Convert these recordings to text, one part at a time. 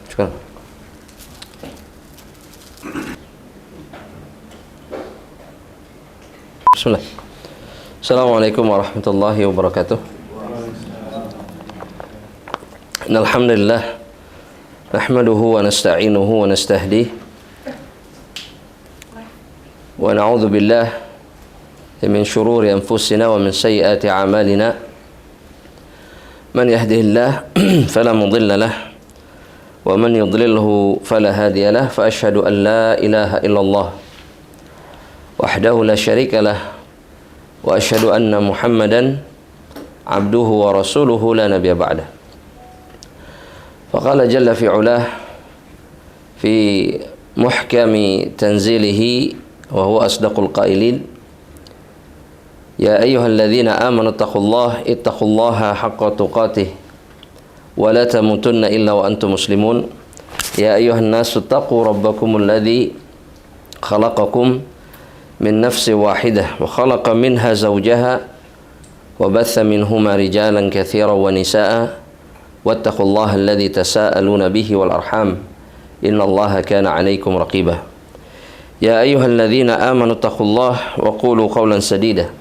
Sekarang. Bismillah. Assalamualaikum warahmatullahi wabarakatuh. Alhamdulillah nahmaduhu wa nasta'inuhu wa nastahdihi wa na'udzu billah min shururi anfusina wa min sayyiati a'malina. Man yahdihillah fala mudilla lahu wa man yudlilhu fala hadiya lahu. Fa asyhadu an la ilaha illallah wahdahu la syarika lah wa asyhadu anna Muhammadan abduhu wa rasuluhu la nabiyya ba'dah. Faqala jalla fi 'ulah fi muhkami tanzilihi wa huwa asdaqul qailin. Ya ayyuhalladzina amanu ittaqullaha haqqa tuqatih wa la tamutunna illa wa antum muslimun. Ya ayyuhan nasu taqu rabbakumul ladzi khalaqakum min nafsin wahidah wa khalaqa minha zawjaha wa batha minhuma rijalan katsiran wa nisaa'a wattaqullaha alladzi tasaaluna bihi wal arham innallaha kana 'alaikum raqibah. Ya ayyuhalladzina amanu ittaqullaha wa qulu qawlan sadida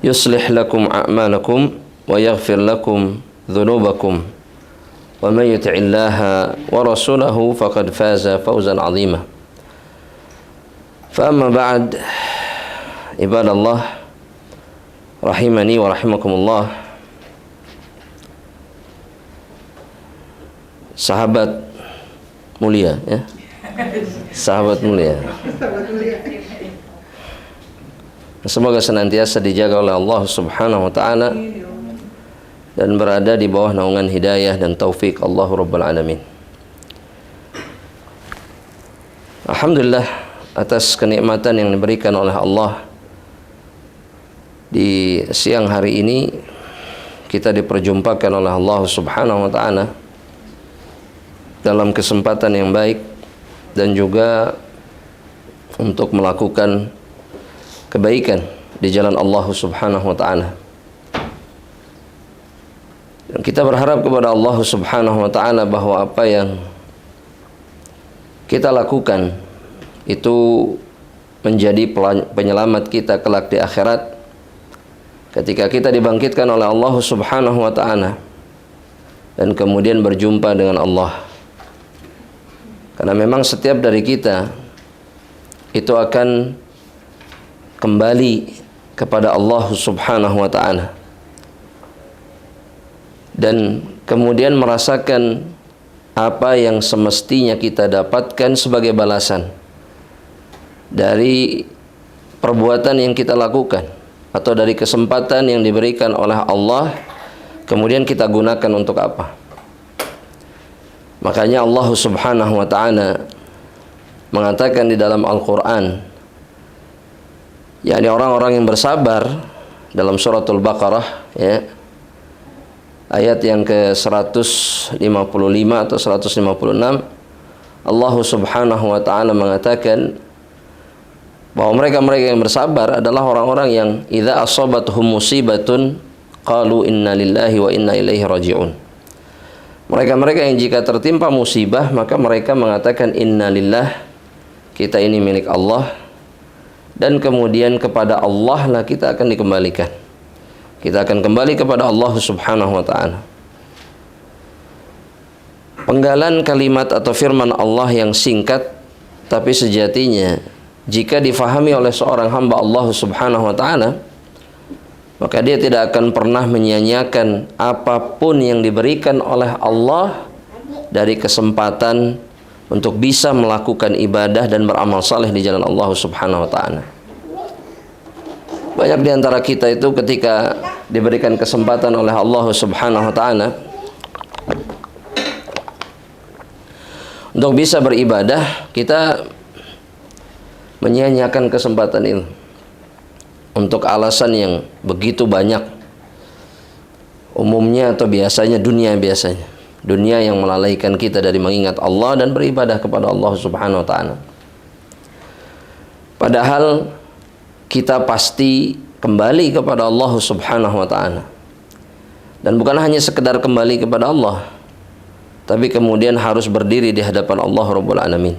yuslih lakum a'malakum wa yaghfir lakum dhunubakum wa may yuti'illaha wa rasulahu faqad faza fawzan 'azima. Fa amma ba'd, ibadallah rahimani wa rahimakumullah. Sahabat mulia ya. Sahabat mulia. Semoga senantiasa dijaga oleh Allah Subhanahu wa taala dan berada di bawah naungan hidayah dan taufik Allah Rabbul Alamin. Alhamdulillah atas kenikmatan yang diberikan oleh Allah. Di siang hari ini kita diperjumpakan oleh Allah Subhanahu wa taala dalam kesempatan yang baik dan juga untuk melakukan kebaikan di jalan Allah Subhanahu wa taala. Dan kita berharap kepada Allah Subhanahu wa taala bahwa apa yang kita lakukan itu menjadi penyelamat kita kelak di akhirat ketika kita dibangkitkan oleh Allah Subhanahu wa taala dan kemudian berjumpa dengan Allah. Karena memang setiap dari kita itu akan kembali kepada Allah Subhanahu wa taala dan kemudian merasakan apa yang semestinya kita dapatkan sebagai balasan dari perbuatan yang kita lakukan atau dari kesempatan yang diberikan oleh Allah, kemudian kita gunakan untuk apa. Makanya Allah Subhanahu wa taala mengatakan di dalam Al-Qur'an, yakni orang-orang yang bersabar dalam suratul Baqarah ya, ayat yang ke-155 atau 156, Allah Subhanahu wa taala mengatakan bahwa mereka-mereka yang bersabar adalah orang-orang yang idza asabatuhum musibatun qalu inna lillahi wa inna ilaihi raji'un. Mereka-mereka yang jika tertimpa musibah maka mereka mengatakan inna lillah, kita ini milik Allah, dan kemudian kepada Allah lah kita akan dikembalikan. Kita akan kembali kepada Allah Subhanahu wa taala. Penggalan kalimat atau firman Allah yang singkat tapi sejatinya jika difahami oleh seorang hamba Allah Subhanahu wa taala, maka dia tidak akan pernah menyia-nyiakan apapun yang diberikan oleh Allah dari kesempatan untuk bisa melakukan ibadah dan beramal saleh di jalan Allah Subhanahu wa taala. Banyak di antara kita itu ketika diberikan kesempatan oleh Allah Subhanahu wa taala untuk bisa beribadah, kita menyia-nyiakan kesempatan itu untuk alasan yang begitu banyak. Umumnya atau biasanya dunia yang melalaikan kita dari mengingat Allah dan beribadah kepada Allah Subhanahu wa taala. Padahal kita pasti kembali kepada Allah Subhanahu wa taala. Dan bukan hanya sekedar kembali kepada Allah, tapi kemudian harus berdiri di hadapan Allah Rabbul Alamin.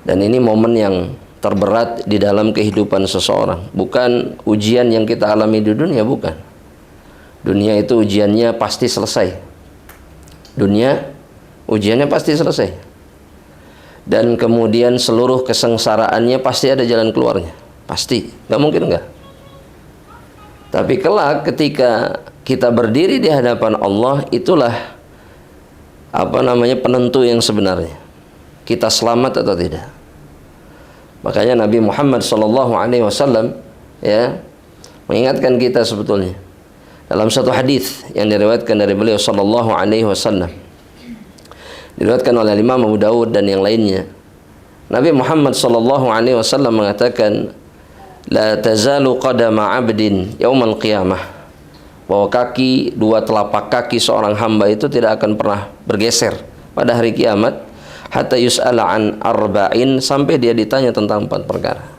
Dan ini momen yang terberat di dalam kehidupan seseorang. Bukan ujian yang kita alami di dunia, bukan. Dunia itu ujiannya pasti selesai. Dunia ujiannya pasti selesai. Dan kemudian seluruh kesengsaraannya pasti ada jalan keluarnya. Pasti, nggak mungkin nggak. Tapi kelak ketika kita berdiri di hadapan Allah, itulah penentu yang sebenarnya. Kita selamat atau tidak. Makanya Nabi Muhammad SAW mengingatkan kita sebetulnya dalam satu hadis yang diriwayatkan dari beliau SAW, diriwayatkan oleh Imam Abu Dawud dan yang lainnya. Nabi Muhammad SAW mengatakan, la tazalu qadama 'abdin yaumal qiyamah, bahwa dua telapak kaki seorang hamba itu tidak akan pernah bergeser pada hari kiamat, hatta yus'ala an arba'in, sampai dia ditanya tentang 4 perkara.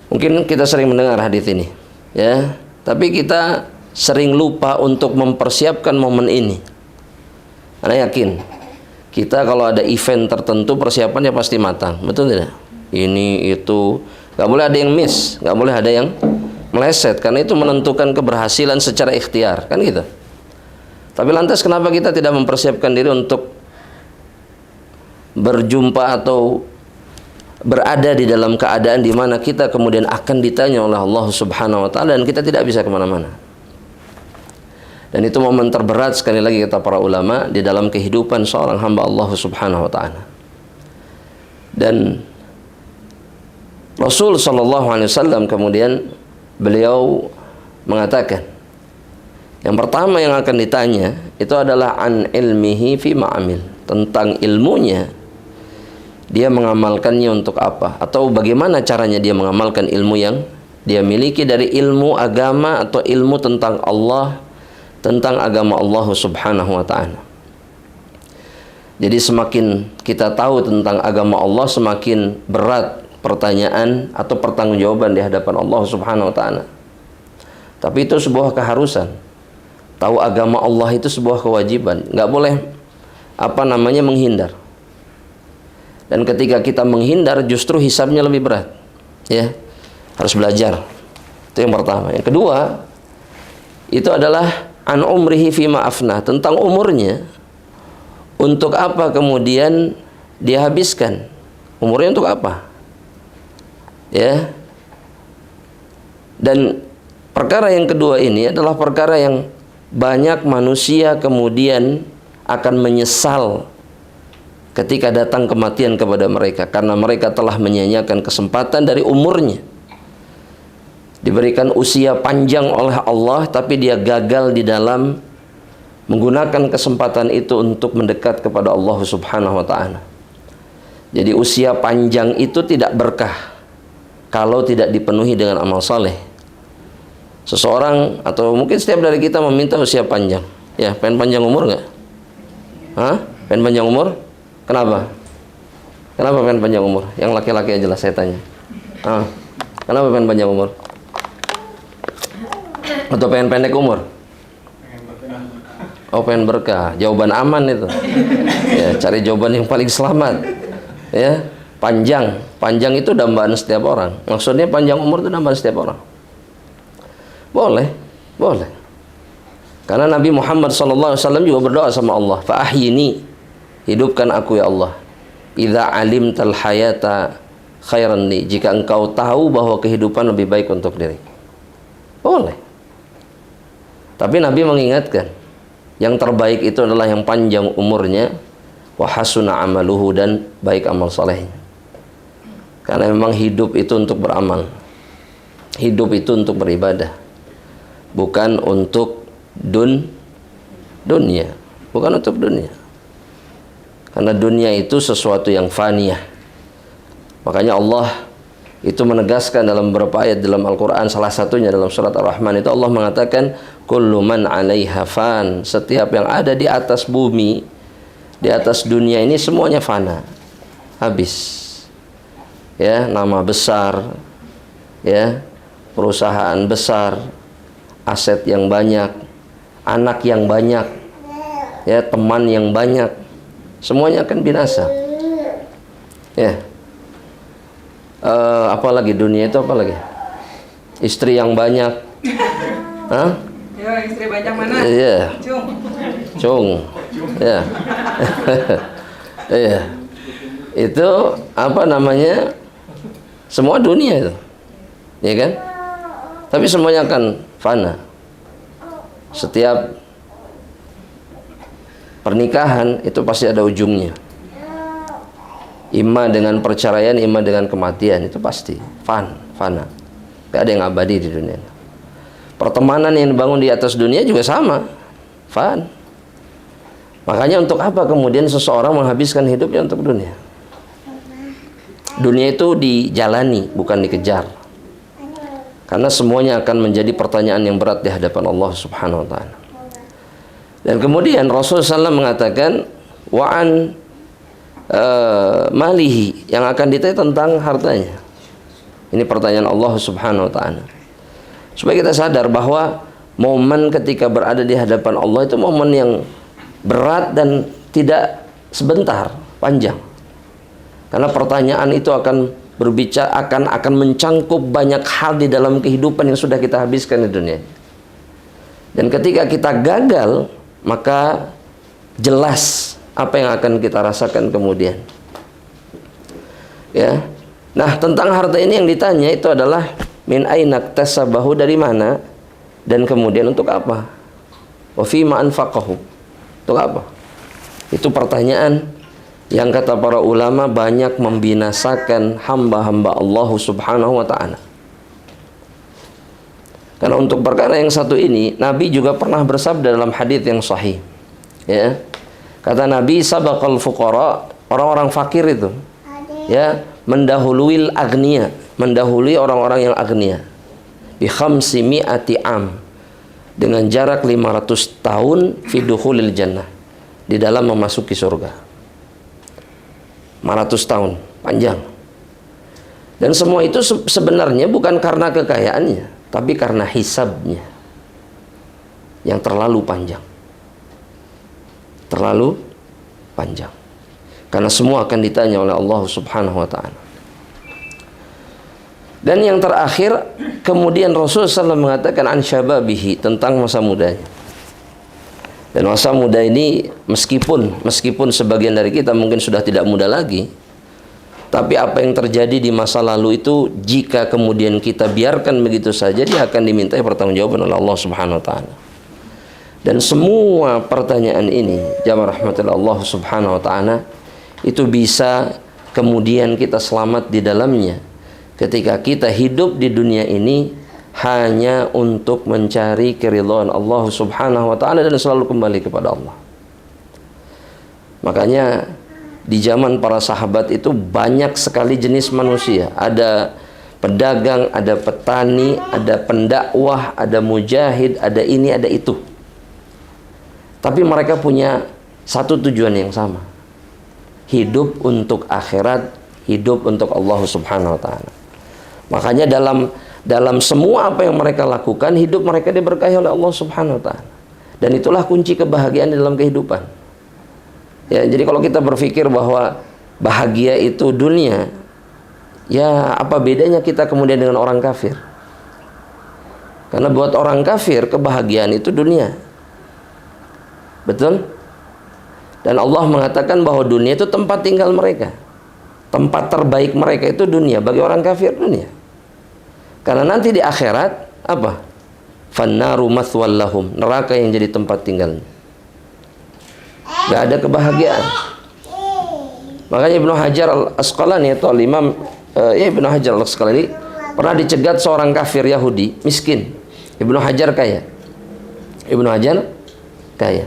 Mungkin kita sering mendengar hadis ini, ya, tapi kita sering lupa untuk mempersiapkan momen ini. Anda yakin kita kalau ada event tertentu persiapannya pasti matang, betul tidak? Ini itu nggak boleh ada yang miss, nggak boleh ada yang meleset, karena itu menentukan keberhasilan secara ikhtiar, kan gitu. Tapi lantas kenapa kita tidak mempersiapkan diri untuk berjumpa atau berada di dalam keadaan di mana kita kemudian akan ditanya oleh Allah Subhanahu wa taala dan kita tidak bisa kemana-mana. Dan itu momen terberat sekali lagi kata para ulama di dalam kehidupan seorang hamba Allah Subhanahu wa taala. Dan Rasul sallallahu alaihi wasallam kemudian beliau mengatakan, yang pertama yang akan ditanya itu adalah an ilmihi fi ma'amil, tentang ilmunya, dia mengamalkannya untuk apa, atau bagaimana caranya dia mengamalkan ilmu yang dia miliki dari ilmu agama atau ilmu tentang Allah, tentang agama Allah Subhanahu wa taala. Jadi semakin kita tahu tentang agama Allah, semakin berat pertanyaan atau pertanggungjawaban di hadapan Allah Subhanahu wa taala. Tapi itu sebuah keharusan. Tahu agama Allah itu sebuah kewajiban. Nggak boleh menghindar. Dan ketika kita menghindar, justru hisabnya lebih berat. Ya, harus belajar. Itu yang pertama. Yang kedua, itu adalah an umrihi fima afna, tentang umurnya. Untuk apa kemudian dia habiskan? Umurnya untuk apa? Ya. Dan perkara yang kedua ini adalah perkara yang banyak manusia kemudian akan menyesal ketika datang kematian kepada mereka, karena mereka telah menyia-nyiakan kesempatan dari umurnya. Diberikan usia panjang oleh Allah, tapi dia gagal di dalam menggunakan kesempatan itu untuk mendekat kepada Allah Subhanahu wa taala. Jadi usia panjang itu tidak berkah kalau tidak dipenuhi dengan amal saleh. Seseorang atau mungkin setiap dari kita meminta usia panjang. Ya, pengen panjang umur nggak? Hah? Pengen panjang umur? Kenapa? Kenapa pengen panjang umur? Yang laki-laki aja lah saya tanya. Kenapa pengen panjang umur? Atau pengen pendek umur? Oh, pengen berkah. Jawaban aman itu. Ya, cari jawaban yang paling selamat. Ya, panjang. Panjang itu dambaan setiap orang. Maksudnya panjang umur itu dambaan setiap orang. Boleh, boleh. Karena Nabi Muhammad SAW juga berdoa sama Allah, fa ahyini, hidupkan aku ya Allah. Idza alimtal hayata khairan li, jika engkau tahu bahwa kehidupan lebih baik untuk diri. Boleh. Tapi Nabi mengingatkan, yang terbaik itu adalah yang panjang umurnya, wa hasuna amaluhu, dan baik amal salehnya. Karena memang hidup itu untuk beramal. Hidup itu untuk beribadah. Bukan untuk dunia. Bukan untuk dunia. Karena dunia itu sesuatu yang faniyah. Makanya Allah itu menegaskan dalam beberapa ayat dalam Al-Quran, salah satunya dalam surat Ar-Rahman itu Allah mengatakan, kullu man 'alaiha fan, setiap yang ada di atas bumi, di atas dunia ini semuanya fana, habis. Ya, nama besar, ya, perusahaan besar, aset yang banyak, anak yang banyak, ya, teman yang banyak, semuanya akan binasa. Ya. Apalagi dunia itu apalagi? Istri yang banyak. Hah? Ya, istri banyak mana? Iya. Cung. Ya. Iya. Itu apa namanya? Semua dunia itu. Ya kan? Tapi semuanya akan fana. Setiap pernikahan itu pasti ada ujungnya. Imma dengan perceraian, imma dengan kematian, itu pasti fana. Gak ada yang abadi di dunia. Pertemanan yang dibangun di atas dunia juga sama, fan. Makanya untuk apa kemudian seseorang menghabiskan hidupnya untuk dunia? Dunia itu dijalani, bukan dikejar. Karena semuanya akan menjadi pertanyaan yang berat di hadapan Allah Subhanahu wa taala. Dan kemudian Rasulullah SAW mengatakan wa'an malihi, yang akan ditanya tentang hartanya. Ini pertanyaan Allah Subhanahu wa taala. Supaya kita sadar bahwa momen ketika berada di hadapan Allah itu momen yang berat dan tidak sebentar, panjang. Karena pertanyaan itu akan berbicara, akan mencangkup banyak hal di dalam kehidupan yang sudah kita habiskan di dunia. Dan ketika kita gagal, maka jelas apa yang akan kita rasakan kemudian. Ya. Nah, tentang harta ini yang ditanya itu adalah min aina iktasabahu, dari mana dan kemudian untuk apa? Wa fima anfaqahu. Untuk apa? Itu pertanyaan yang kata para ulama banyak membinasakan hamba-hamba Allah Subhanahu wa taala. Karena untuk perkara yang satu ini Nabi juga pernah bersabda dalam hadis yang sahih. Ya. Kata Nabi, sabaqal fuqara, orang-orang fakir itu, ya, mendahului agniya, mendahului orang-orang yang agniya. Bi khamsi mi'ati am, dengan jarak 500 tahun fi dukhulil jannah, di dalam memasuki surga. 500 tahun, panjang. Dan semua itu sebenarnya bukan karena kekayaannya, tapi karena hisabnya yang terlalu panjang. Terlalu panjang. Karena semua akan ditanya oleh Allah Subhanahu wa taala. Dan yang terakhir, kemudian Rasulullah SAW mengatakan an syababihi, tentang masa mudanya. Dan masa muda ini meskipun sebagian dari kita mungkin sudah tidak muda lagi, tapi apa yang terjadi di masa lalu itu jika kemudian kita biarkan begitu saja, dia akan dimintai pertanggungjawaban oleh Allah Subhanahu wa taala. Dan semua pertanyaan ini, jamaah rahmatillah Allah Subhanahu wa taala, itu bisa kemudian kita selamat di dalamnya ketika kita hidup di dunia ini hanya untuk mencari keridhaan Allah Subhanahu wa taala dan selalu kembali kepada Allah. Makanya di zaman para sahabat itu banyak sekali jenis manusia. Ada pedagang, ada petani, ada pendakwah, ada mujahid, ada ini, ada itu. Tapi mereka punya satu tujuan yang sama. Hidup untuk akhirat, hidup untuk Allah Subhanahu wa taala. Makanya dalam semua apa yang mereka lakukan, hidup mereka diberkahi oleh Allah Subhanahu wa taala. Dan itulah kunci kebahagiaan dalam kehidupan. Ya, jadi kalau kita berpikir bahwa bahagia itu dunia, ya apa bedanya kita kemudian dengan orang kafir? Karena buat orang kafir kebahagiaan itu dunia. Betul? Dan Allah mengatakan bahwa dunia itu tempat tinggal mereka. Tempat terbaik mereka itu dunia. Bagi orang kafir dunia. Karena nanti di akhirat apa? Fannaru mathwal lahum, neraka yang jadi tempat tinggalnya. Gak ada kebahagiaan. Makanya Ibnu Hajar Al-Asqalani atau Imam Ibnu Hajar Al-Asqalani pernah dicegat seorang kafir Yahudi miskin. Ibnu Hajar kaya. Ibnu Hajar kaya.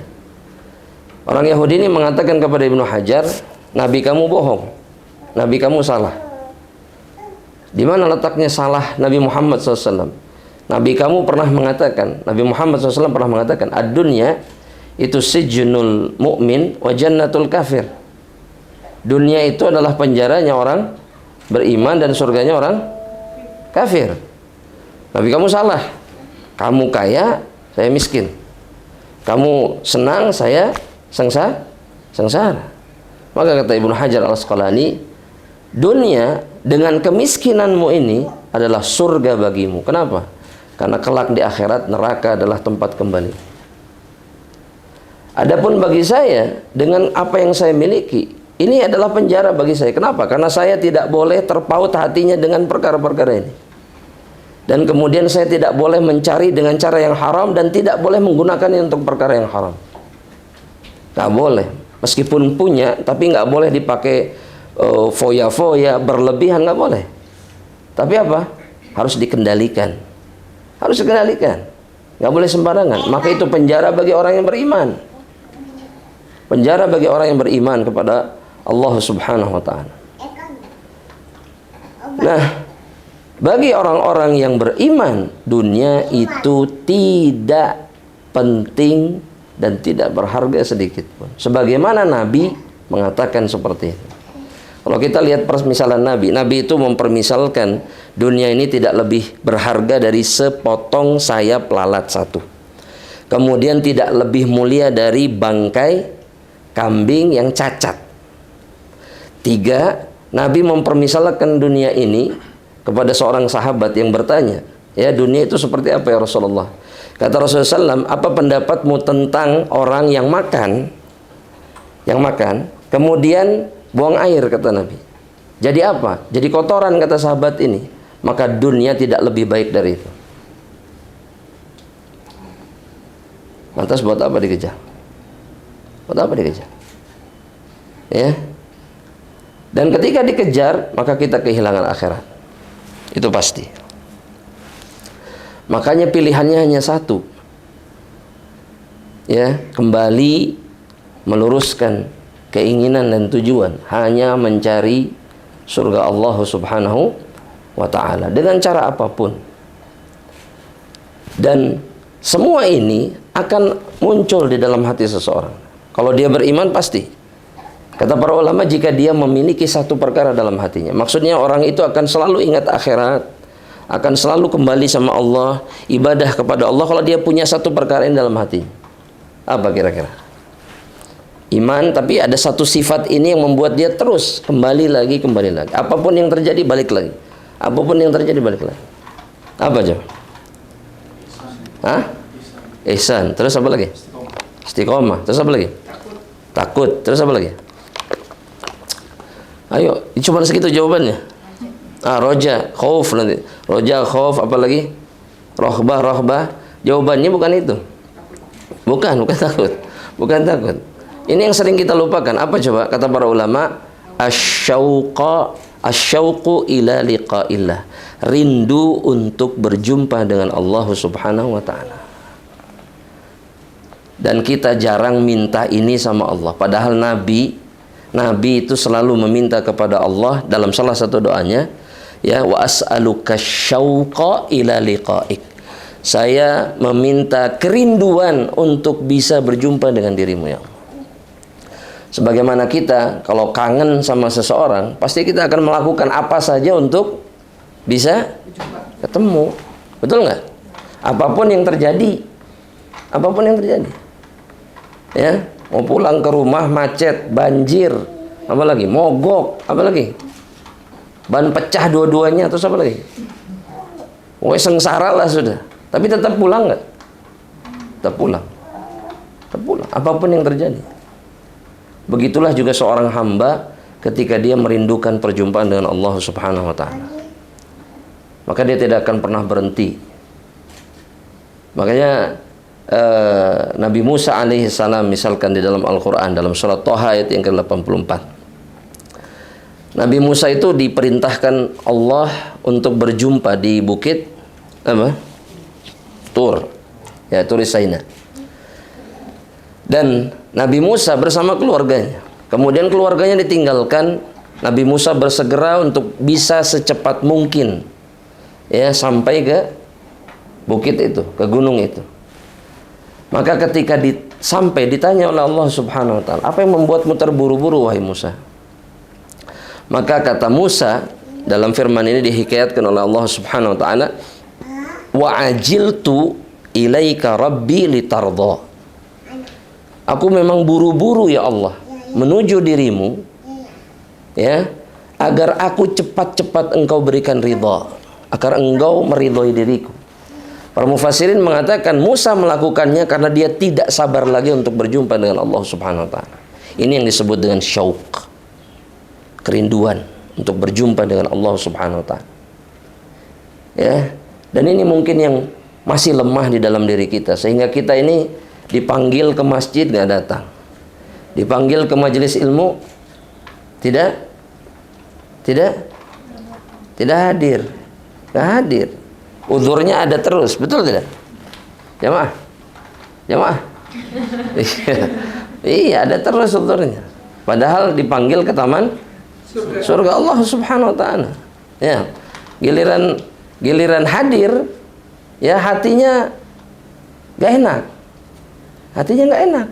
Orang Yahudi ini mengatakan kepada Ibnu Hajar, Nabi kamu bohong, Nabi kamu salah. Di mana letaknya salah Nabi Muhammad SAW? Nabi kamu pernah mengatakan, Nabi Muhammad SAW pernah mengatakan, ad-dunya itu sijnul mu'min wa jannatul kafir. Dunia itu adalah penjaranya orang beriman dan surganya orang kafir. Nabi kamu salah. Kamu kaya, saya miskin. Kamu senang, saya sengsara. Maka kata Ibnu Hajar Al-Asqalani, dunia dengan kemiskinanmu ini adalah surga bagimu. Kenapa? Karena kelak di akhirat neraka adalah tempat kembali. Adapun bagi saya, dengan apa yang saya miliki, ini adalah penjara bagi saya. Kenapa? Karena saya tidak boleh terpaut hatinya dengan perkara-perkara ini. Dan kemudian saya tidak boleh mencari dengan cara yang haram dan tidak boleh menggunakannya untuk perkara yang haram. Nggak boleh. Meskipun punya, tapi nggak boleh dipakai foya-foya, berlebihan, nggak boleh. Tapi apa? Harus dikendalikan. Harus dikendalikan. Nggak boleh sembarangan. Maka itu penjara bagi orang yang beriman. Penjara bagi orang yang beriman kepada Allah Subhanahu wa Ta'ala. Nah, bagi orang-orang yang beriman, dunia itu tidak penting dan tidak berharga sedikit pun. Sebagaimana Nabi mengatakan seperti itu. Kalau kita lihat permisalan Nabi, Nabi itu mempermisalkan dunia ini tidak lebih berharga dari sepotong sayap lalat satu. Kemudian tidak lebih mulia dari bangkai kambing yang cacat. 3, Nabi mempermisalkan dunia ini kepada seorang sahabat yang bertanya, ya, dunia itu seperti apa ya Rasulullah? Kata Rasulullah SAW, apa pendapatmu tentang orang yang makan, kemudian buang air, kata Nabi. Jadi apa? Jadi kotoran, kata sahabat ini. Maka dunia tidak lebih baik dari itu. Lantas buat apa dikejar? Buat apa dikejar? Ya. Dan ketika dikejar, maka kita kehilangan akhirat. Itu pasti. Makanya pilihannya hanya satu. Ya, kembali meluruskan keinginan dan tujuan hanya mencari surga Allah Subhanahu wa Ta'ala dengan cara apapun. Dan semua ini akan muncul di dalam hati seseorang. Kalau dia beriman pasti. Kata para ulama, jika dia memiliki satu perkara dalam hatinya, maksudnya orang itu akan selalu ingat akhirat, akan selalu kembali sama Allah, ibadah kepada Allah kalau dia punya satu perkara ini dalam hati. Apa kira-kira? Iman, tapi ada satu sifat ini yang membuat dia terus kembali lagi. Apapun yang terjadi, balik lagi. Apapun yang terjadi, balik lagi. Apa coba? Hah? Ihsan. Terus apa lagi? Istiqomah. Terus apa lagi? Takut. Terus apa lagi? Ayo, cuma segitu jawabannya. Roja, khauf nanti. Roja, khauf, apa lagi? Rohbah. Jawabannya bukan itu. Bukan takut. Bukan takut. Ini yang sering kita lupakan. Apa coba? Kata para ulama, asyauqu ila liqa'illah. Rindu untuk berjumpa dengan Allah Subhanahu wa Ta'ala. Dan kita jarang minta ini sama Allah. Padahal Nabi itu selalu meminta kepada Allah dalam salah satu doanya, ya, wa as'aluka syauqa ila liqa'ik. Saya meminta kerinduan untuk bisa berjumpa dengan dirimu, ya Allah. Sebagaimana kita kalau kangen sama seseorang, pasti kita akan melakukan apa saja untuk bisa ketemu. Betul nggak? Apapun yang terjadi. Ya, mau pulang ke rumah macet, banjir, apa lagi? Mogok, apa lagi? Ban pecah dua-duanya, terus apa lagi? Woi, sengsara lah sudah. Tapi tetap pulang nggak? Tetap pulang. Apapun yang terjadi. Begitulah juga seorang hamba ketika dia merindukan perjumpaan dengan Allah Subhanahu wa Ta'ala. Maka dia tidak akan pernah berhenti. Makanya Nabi Musa alaihissalam misalkan di dalam Al-Quran, dalam surat Toha ayat yang ke-84. Nabi Musa itu diperintahkan Allah untuk berjumpa di bukit apa? Tur. Ya, Tur Saina. Dan Nabi Musa bersama keluarganya. Kemudian keluarganya ditinggalkan. Nabi Musa bersegera untuk bisa secepat mungkin, ya, sampai ke bukit itu, ke gunung itu. Maka ketika sampai ditanya oleh Allah Subhanahu wa Ta'ala, apa yang membuatmu terburu-buru wahai Musa? Maka kata Musa, dalam firman ini dihikayatkan oleh Allah Subhanahu wa Ta'ala, wa ajiltu ilaika rabbi litarda. Aku memang buru-buru ya Allah menuju dirimu, ya, agar aku cepat-cepat engkau berikan ridha, agar engkau meridhoi diriku. Para mufassirin mengatakan Musa melakukannya karena dia tidak sabar lagi untuk berjumpa dengan Allah Subhanahu wa taala. Ini yang disebut dengan syauq, kerinduan untuk berjumpa dengan Allah Subhanahu wa taala. Ya, dan ini mungkin yang masih lemah di dalam diri kita, sehingga kita ini dipanggil ke masjid nggak datang, dipanggil ke majelis ilmu tidak hadir, nggak hadir. Uzurnya ada terus, betul tidak? Jamaah? Iya, ada terus uzurnya. Padahal dipanggil ke taman surga Allah Subhanahu wa taala. Ya. Giliran hadir, ya hatinya gak enak. Hatinya gak enak.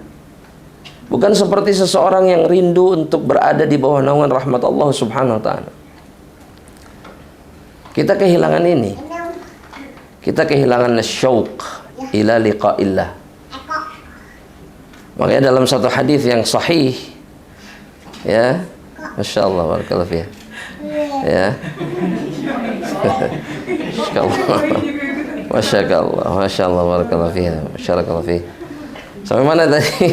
Bukan seperti seseorang yang rindu untuk berada di bawah naungan rahmat Allah Subhanahu wa taala. Kita kehilangan ini. Kita kehilangan syauq ila liqa'illah. Makanya dalam satu hadis yang sahih, ya, Masya Allah, barakallahu fiik, ya, Masya Allah, barakallahu fiik, masyaallah fiik. Sampai mana tadi?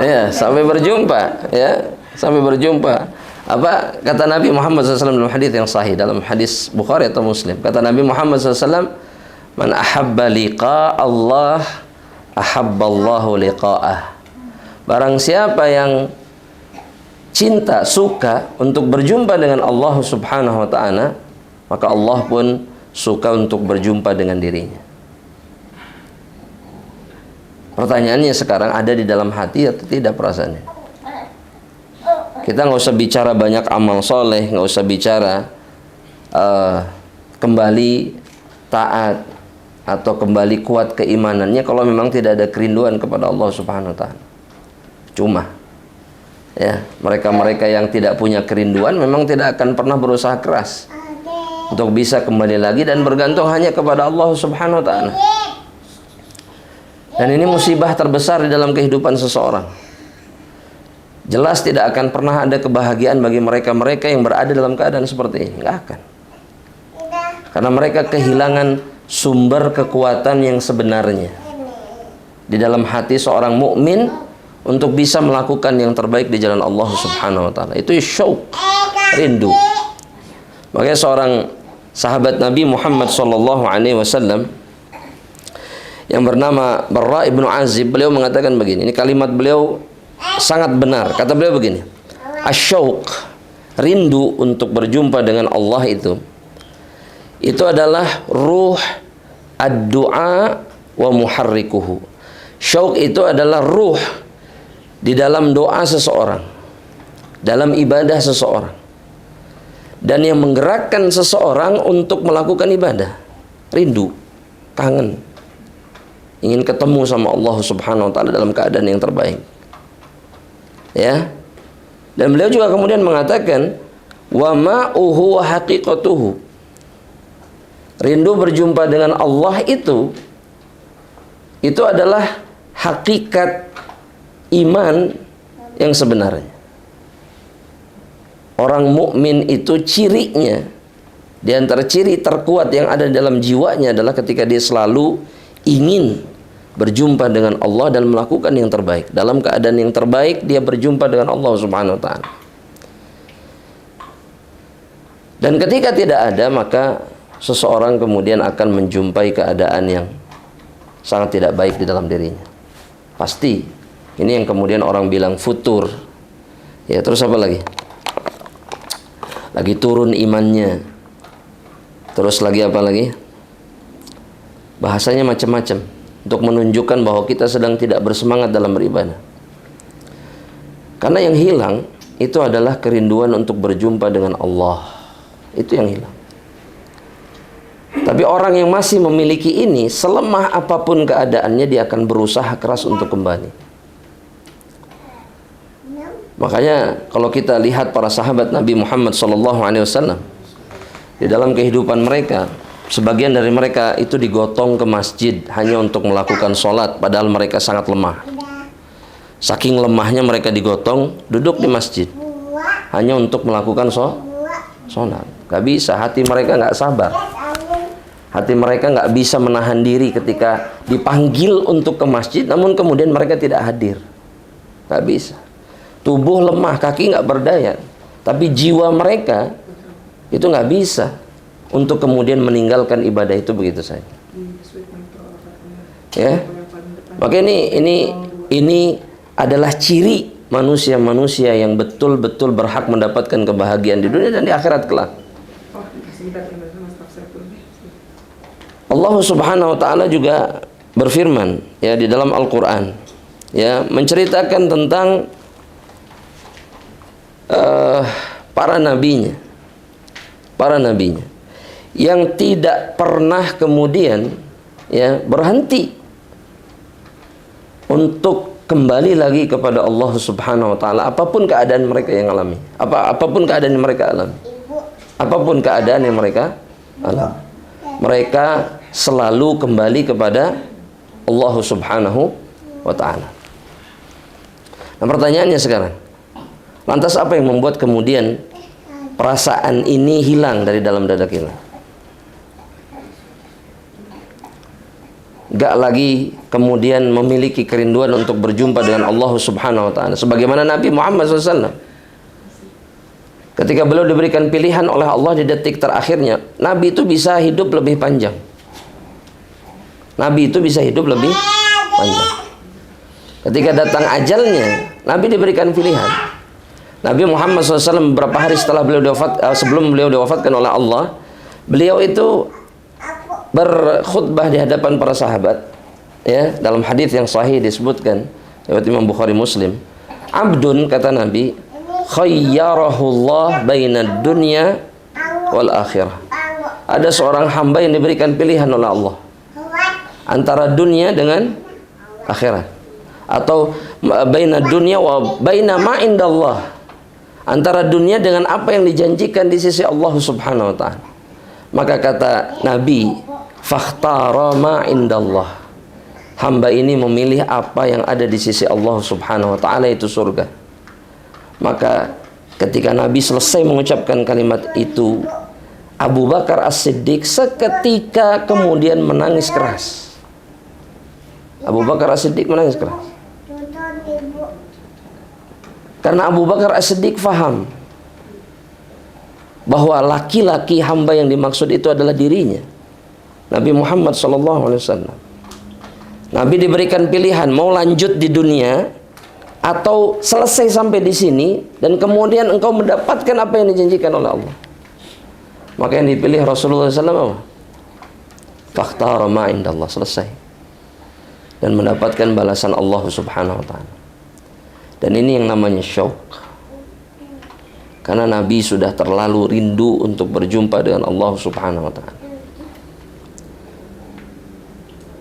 Ya, sampai berjumpa, ya, sampai berjumpa. Apa kata Nabi Muhammad SAW dalam hadis yang sahih, dalam hadis Bukhari atau Muslim? Kata Nabi Muhammad SAW, man ahabba liqa Allah ahabballahu liqa'ah. Barang siapa yang cinta, suka untuk berjumpa dengan Allah Subhanahu wa taala, maka Allah pun suka untuk berjumpa dengan dirinya. Pertanyaannya sekarang, ada di dalam hati atau tidak perasaannya? Kita nggak usah bicara banyak amal soleh, nggak usah bicara kembali taat atau kembali kuat keimanannya, kalau memang tidak ada kerinduan kepada Allah Subhanahu wa taala. Cuma ya, mereka-mereka yang tidak punya kerinduan memang tidak akan pernah berusaha keras untuk bisa kembali lagi dan bergantung hanya kepada Allah Subhanahu wa taala. Dan ini musibah terbesar di dalam kehidupan seseorang. Jelas tidak akan pernah ada kebahagiaan bagi mereka-mereka yang berada dalam keadaan seperti ini. Nggak akan. Karena mereka kehilangan sumber kekuatan yang sebenarnya di dalam hati seorang mukmin untuk bisa melakukan yang terbaik di jalan Allah Subhanahu wa taala. Itu syauq, rindu. Makanya seorang sahabat Nabi Muhammad SAW yang bernama Barra ibnu Azib, beliau mengatakan begini. Ini kalimat beliau sangat benar. Kata beliau begini, asyauq, rindu untuk berjumpa dengan Allah itu adalah ruh ad-du'a wa muharrikuhu. Syauq itu adalah ruh di dalam doa seseorang, dalam ibadah seseorang, dan yang menggerakkan seseorang untuk melakukan ibadah. Rindu, kangen, ingin ketemu sama Allah Subhanahu wa taala dalam keadaan yang terbaik. Ya. Dan beliau juga kemudian mengatakan wa ma'uhu wa haqiqatuhu. Rindu berjumpa dengan Allah itu adalah hakikat iman yang sebenarnya. Orang mukmin itu cirinya, di antara ciri terkuat yang ada dalam jiwanya adalah ketika dia selalu ingin berjumpa dengan Allah dan melakukan yang terbaik. Dalam keadaan yang terbaik dia berjumpa dengan Allah Subhanahu wa taala. Dan ketika tidak ada, maka seseorang kemudian akan menjumpai keadaan yang sangat tidak baik di dalam dirinya. Pasti. Ini yang kemudian orang bilang futur. Ya, terus apa lagi? Lagi turun imannya. Terus lagi apa lagi? Bahasanya macam-macam untuk menunjukkan bahwa kita sedang tidak bersemangat dalam beribadah. Karena yang hilang itu adalah kerinduan untuk berjumpa dengan Allah. Itu yang hilang. Tapi orang yang masih memiliki ini, selemah apapun keadaannya, dia akan berusaha keras untuk kembali. Makanya kalau kita lihat para sahabat Nabi Muhammad SAW di dalam kehidupan mereka, Sebagian dari mereka itu digotong ke masjid hanya untuk melakukan sholat, padahal mereka sangat lemah. Saking lemahnya mereka digotong, duduk di masjid hanya untuk melakukan sholat. Gak bisa, hati mereka gak sabar. Hati mereka gak bisa menahan diri ketika dipanggil untuk ke masjid, namun kemudian mereka tidak hadir. Gak bisa. Tubuh lemah, kaki gak berdaya, tapi jiwa mereka itu gak bisa untuk kemudian meninggalkan ibadah itu begitu saja. Ya, maka ini adalah ciri manusia-manusia yang betul-betul berhak mendapatkan kebahagiaan di dunia dan di akhirat kelak. Allah Subhanahu wa taala juga berfirman ya di dalam Al-Qur'an, ya, menceritakan tentang para nabinya yang tidak pernah kemudian ya berhenti untuk kembali lagi kepada Allah Subhanahu wa taala apapun keadaan mereka yang alami. Apapun keadaan yang mereka alami. Apapun keadaan yang mereka alami. Mereka selalu kembali kepada Allah Subhanahu wa taala. Nah, pertanyaannya sekarang, lantas apa yang membuat kemudian perasaan ini hilang dari dalam dada kita? Gak lagi kemudian memiliki kerinduan untuk berjumpa dengan Allah Subhanahu wa ta'ala. Sebagaimana Nabi Muhammad SAW, ketika beliau diberikan pilihan oleh Allah di detik terakhirnya, Nabi itu bisa hidup lebih panjang. Nabi itu bisa hidup lebih panjang. Ketika datang ajalnya, Nabi diberikan pilihan. Nabi Muhammad SAW beberapa hari setelah sebelum beliau diwafatkan oleh Allah, beliau itu berkhutbah di hadapan para sahabat. Ya, dalam hadis yang sahih disebutkan riwayat Imam Bukhari Muslim, abdun, kata Nabi, khayyarahullah bainad dunya wal akhirah. Ada seorang hamba yang diberikan pilihan oleh Allah antara dunia dengan akhirat, atau bainad dunya wa baina ma indallah, antara dunia dengan apa yang dijanjikan di sisi Allah Subhanahu wa ta'ala. Maka kata Nabi, fakhtara ma indallah, hamba ini memilih apa yang ada di sisi Allah Subhanahu wa ta'ala, itu surga. Maka ketika Nabi selesai mengucapkan kalimat itu, Abu Bakar As-Siddiq seketika kemudian menangis keras. Abu Bakar As-Siddiq menangis keras. Karena Abu Bakar As-Siddiq faham bahwa laki-laki hamba yang dimaksud itu adalah dirinya, Nabi Muhammad SAW. Nabi diberikan pilihan mau lanjut di dunia atau selesai sampai di sini dan kemudian engkau mendapatkan apa yang dijanjikan oleh Allah. Maka yang dipilih Rasulullah SAW, fakhtara ma indallah, selesai dan mendapatkan balasan Allah Subhanahu wa ta'ala. Dan ini yang namanya syauq, karena Nabi sudah terlalu rindu untuk berjumpa dengan Allah Subhanahu wa ta'ala.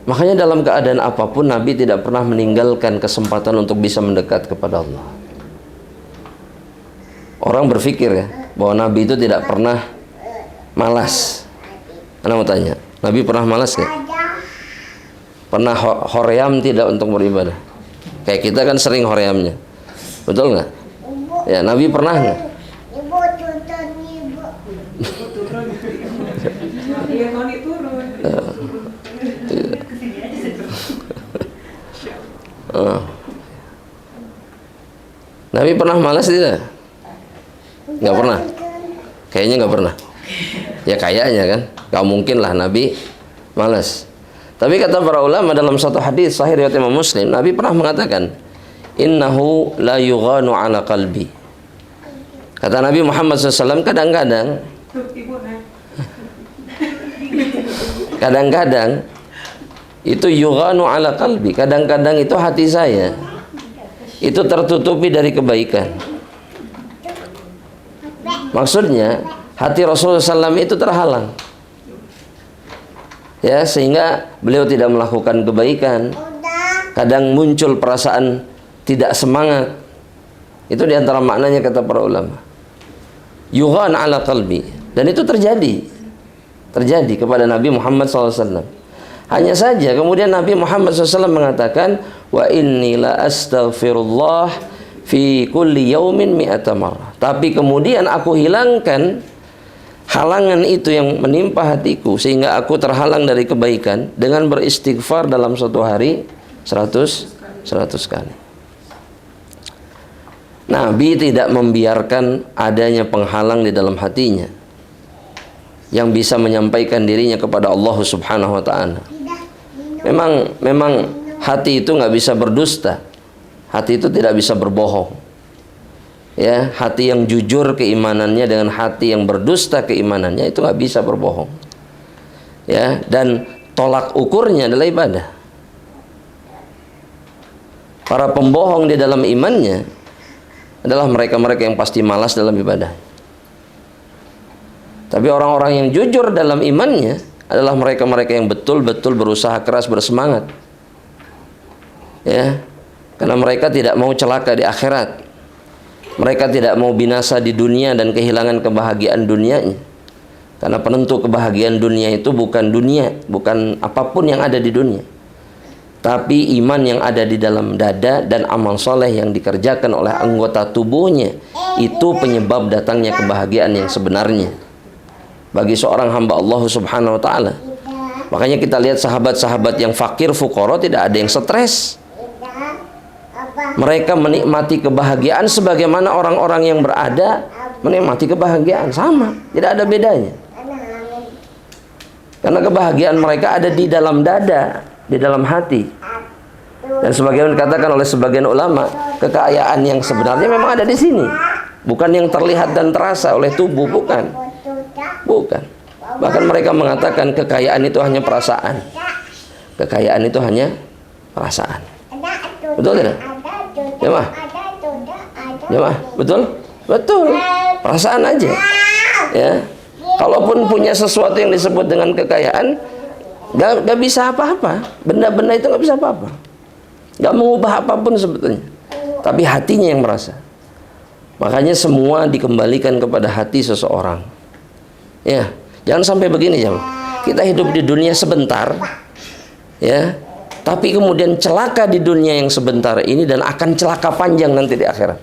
Makanya dalam keadaan apapun Nabi tidak pernah meninggalkan kesempatan untuk bisa mendekat kepada Allah. Orang berpikir ya bahwa Nabi itu tidak pernah malas. Anda mau tanya, Nabi pernah malas nggak? Pernah hoream tidak untuk beribadah? Kayak kita kan sering horeamnya, betul nggak? Ya, Nabi pernah nggak? Nabi pernah malas tidak? Nggak pernah. Kayaknya nggak pernah. Ya kayaknya kan, nggak mungkin lah Nabi malas. Tapi kata para ulama dalam satu hadis sahih riwayat Imam Muslim, Nabi pernah mengatakan, innahu la yughanu ala qalbi. Kata Nabi Muhammad SAW, kadang-kadang itu yughanu ala qalbi, kadang-kadang itu hati saya itu tertutupi dari kebaikan. Maksudnya hati Rasulullah SAW itu terhalang, ya, sehingga beliau tidak melakukan kebaikan. Kadang muncul perasaan tidak semangat. Itu diantara maknanya kata para ulama, yughan ala qalbi. Dan itu terjadi. terjadi kepada Nabi Muhammad SAW. Hanya saja kemudian Nabi Muhammad SAW mengatakan, wa inni la astaghfirullah fi kulli yaumin mi'ata marrah. Tapi kemudian aku hilangkan halangan itu yang menimpa hatiku sehingga aku terhalang dari kebaikan dengan beristighfar dalam satu hari 100 kali. Nabi tidak membiarkan adanya penghalang di dalam hatinya yang bisa menyampaikan dirinya kepada Allah Subhanahu wa ta'ala. Memang hati itu nggak bisa berdusta. Hati itu tidak bisa berbohong. Ya, hati yang jujur keimanannya dengan hati yang berdusta keimanannya itu nggak bisa berbohong. Ya, dan tolak ukurnya adalah ibadah. Para pembohong di dalam imannya adalah mereka-mereka yang pasti malas dalam ibadah. Tapi orang-orang yang jujur dalam imannya adalah mereka-mereka yang betul-betul berusaha keras, bersemangat. Ya, karena mereka tidak mau celaka di akhirat. Mereka tidak mau binasa di dunia dan kehilangan kebahagiaan dunianya. Karena penentu kebahagiaan dunia itu bukan dunia, bukan apapun yang ada di dunia, tapi iman yang ada di dalam dada dan amal soleh yang dikerjakan oleh anggota tubuhnya. Itu penyebab datangnya kebahagiaan yang sebenarnya bagi seorang hamba Allah Subhanahu wa ta'ala. Makanya kita lihat sahabat-sahabat yang fakir, fuqara, tidak ada yang stres. Mereka menikmati kebahagiaan sebagaimana orang-orang yang berada menikmati kebahagiaan. Sama, tidak ada bedanya. Karena kebahagiaan mereka ada di dalam dada, di dalam hati. Dan sebagaimana dikatakan oleh sebagian ulama, kekayaan yang sebenarnya memang ada di sini, bukan yang terlihat dan terasa oleh tubuh, bukan. Bahkan mereka mengatakan kekayaan itu hanya perasaan. Kekayaan itu hanya perasaan. Betul tidak? Ya mah? Ya mah? Betul? Betul. Perasaan aja. Ya. Kalaupun punya sesuatu yang disebut dengan kekayaan, gak bisa apa-apa. Benda-benda itu gak bisa apa-apa. Gak mengubah apapun sebetulnya. Tapi hatinya yang merasa. Makanya semua dikembalikan kepada hati seseorang. Ya, jangan sampai begini ya. Kita hidup di dunia sebentar, ya, tapi kemudian celaka di dunia yang sebentar ini dan akan celaka panjang nanti di akhirat.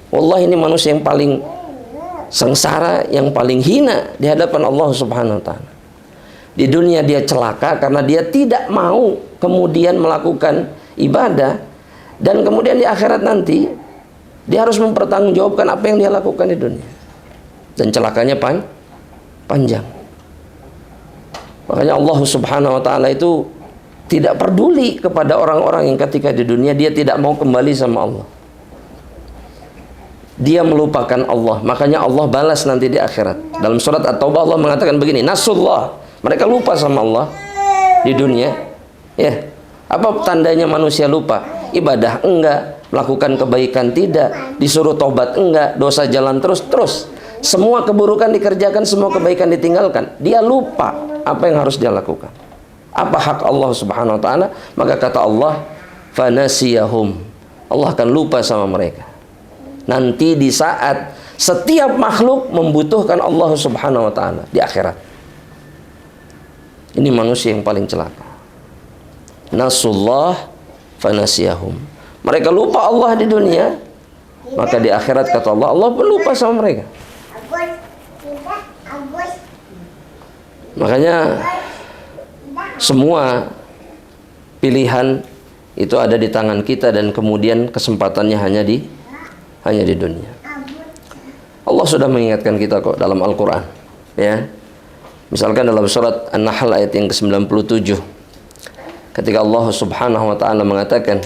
Wallahi ini manusia yang paling sengsara, yang paling hina di hadapan Allah Subhanahu wa ta'ala. Di dunia dia celaka karena dia tidak mau kemudian melakukan ibadah, dan kemudian di akhirat nanti dia harus mempertanggungjawabkan apa yang dia lakukan di dunia. Dan celakanya panjang. Makanya Allah Subhanahu wa ta'ala itu tidak peduli kepada orang-orang yang ketika di dunia dia tidak mau kembali sama Allah. Dia melupakan Allah. Makanya Allah balas nanti di akhirat. Dalam surat At-Taubah Allah mengatakan begini, nasullah. Mereka lupa sama Allah di dunia. Ya. Apa tandanya manusia lupa? Ibadah enggak, melakukan kebaikan tidak, disuruh tobat enggak, dosa jalan terus. Semua keburukan dikerjakan, semua kebaikan ditinggalkan. Dia lupa apa yang harus dia lakukan. Apa hak Allah Subhanahu wa ta'ala? Maka kata Allah, fanasiyahum. Allah akan lupa sama mereka. Nanti di saat setiap makhluk membutuhkan Allah Subhanahu wa ta'ala di akhirat. Ini manusia yang paling celaka. Nasullah fanasiyahum. Mereka lupa Allah di dunia, maka di akhirat kata Allah, Allah pun lupa sama mereka. Makanya semua pilihan itu ada di tangan kita, dan kemudian kesempatannya hanya di dunia. Allah sudah mengingatkan kita kok dalam Al-Quran, ya. Misalkan dalam surat An-Nahl ayat yang ke-97, ketika Allah Subhanahu wa ta'ala mengatakan,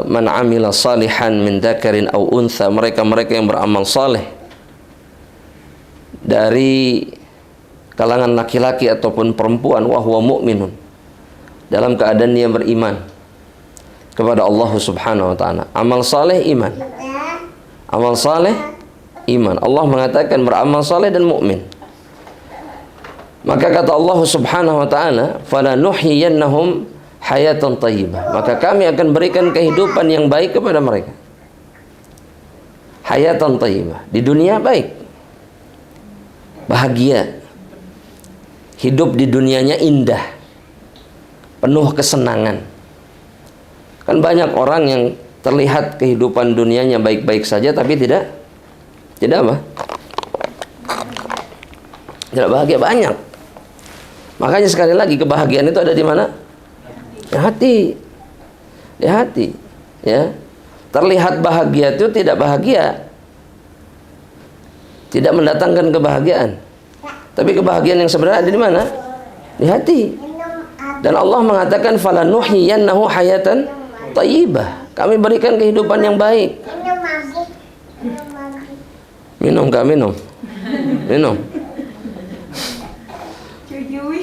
man amila salihan min dzakarin aw untha, mereka-mereka yang beramal saleh dari kalangan laki-laki ataupun perempuan, wa huwa mu'minun, dalam keadaan dia beriman kepada Allah Subhanahu wa ta'ala. Amal saleh iman. Amal saleh iman. Allah mengatakan beramal saleh dan mukmin. Maka kata Allah Subhanahu wa ta'ala, fala nuhyiyannahum hayatan thayyibah. Maka kami akan berikan kehidupan yang baik kepada mereka. Hayatan thayyibah. Di dunia baik. bahagia, hidup di dunianya indah, penuh kesenangan. Kan banyak orang yang terlihat kehidupan dunianya baik-baik saja, tapi tidak apa? Tidak bahagia. Banyak. Makanya sekali lagi, kebahagiaan itu ada di mana? Di hati. Di hati. Ya. Terlihat bahagia itu tidak bahagia, tidak mendatangkan kebahagiaan. Tapi kebahagiaan yang sebenarnya ada di mana? Di hati. Dan Allah mengatakan falanuhyiyannahu hayatan thayyibah. Kami berikan kehidupan yang baik. Minum Kak, minum. Minum.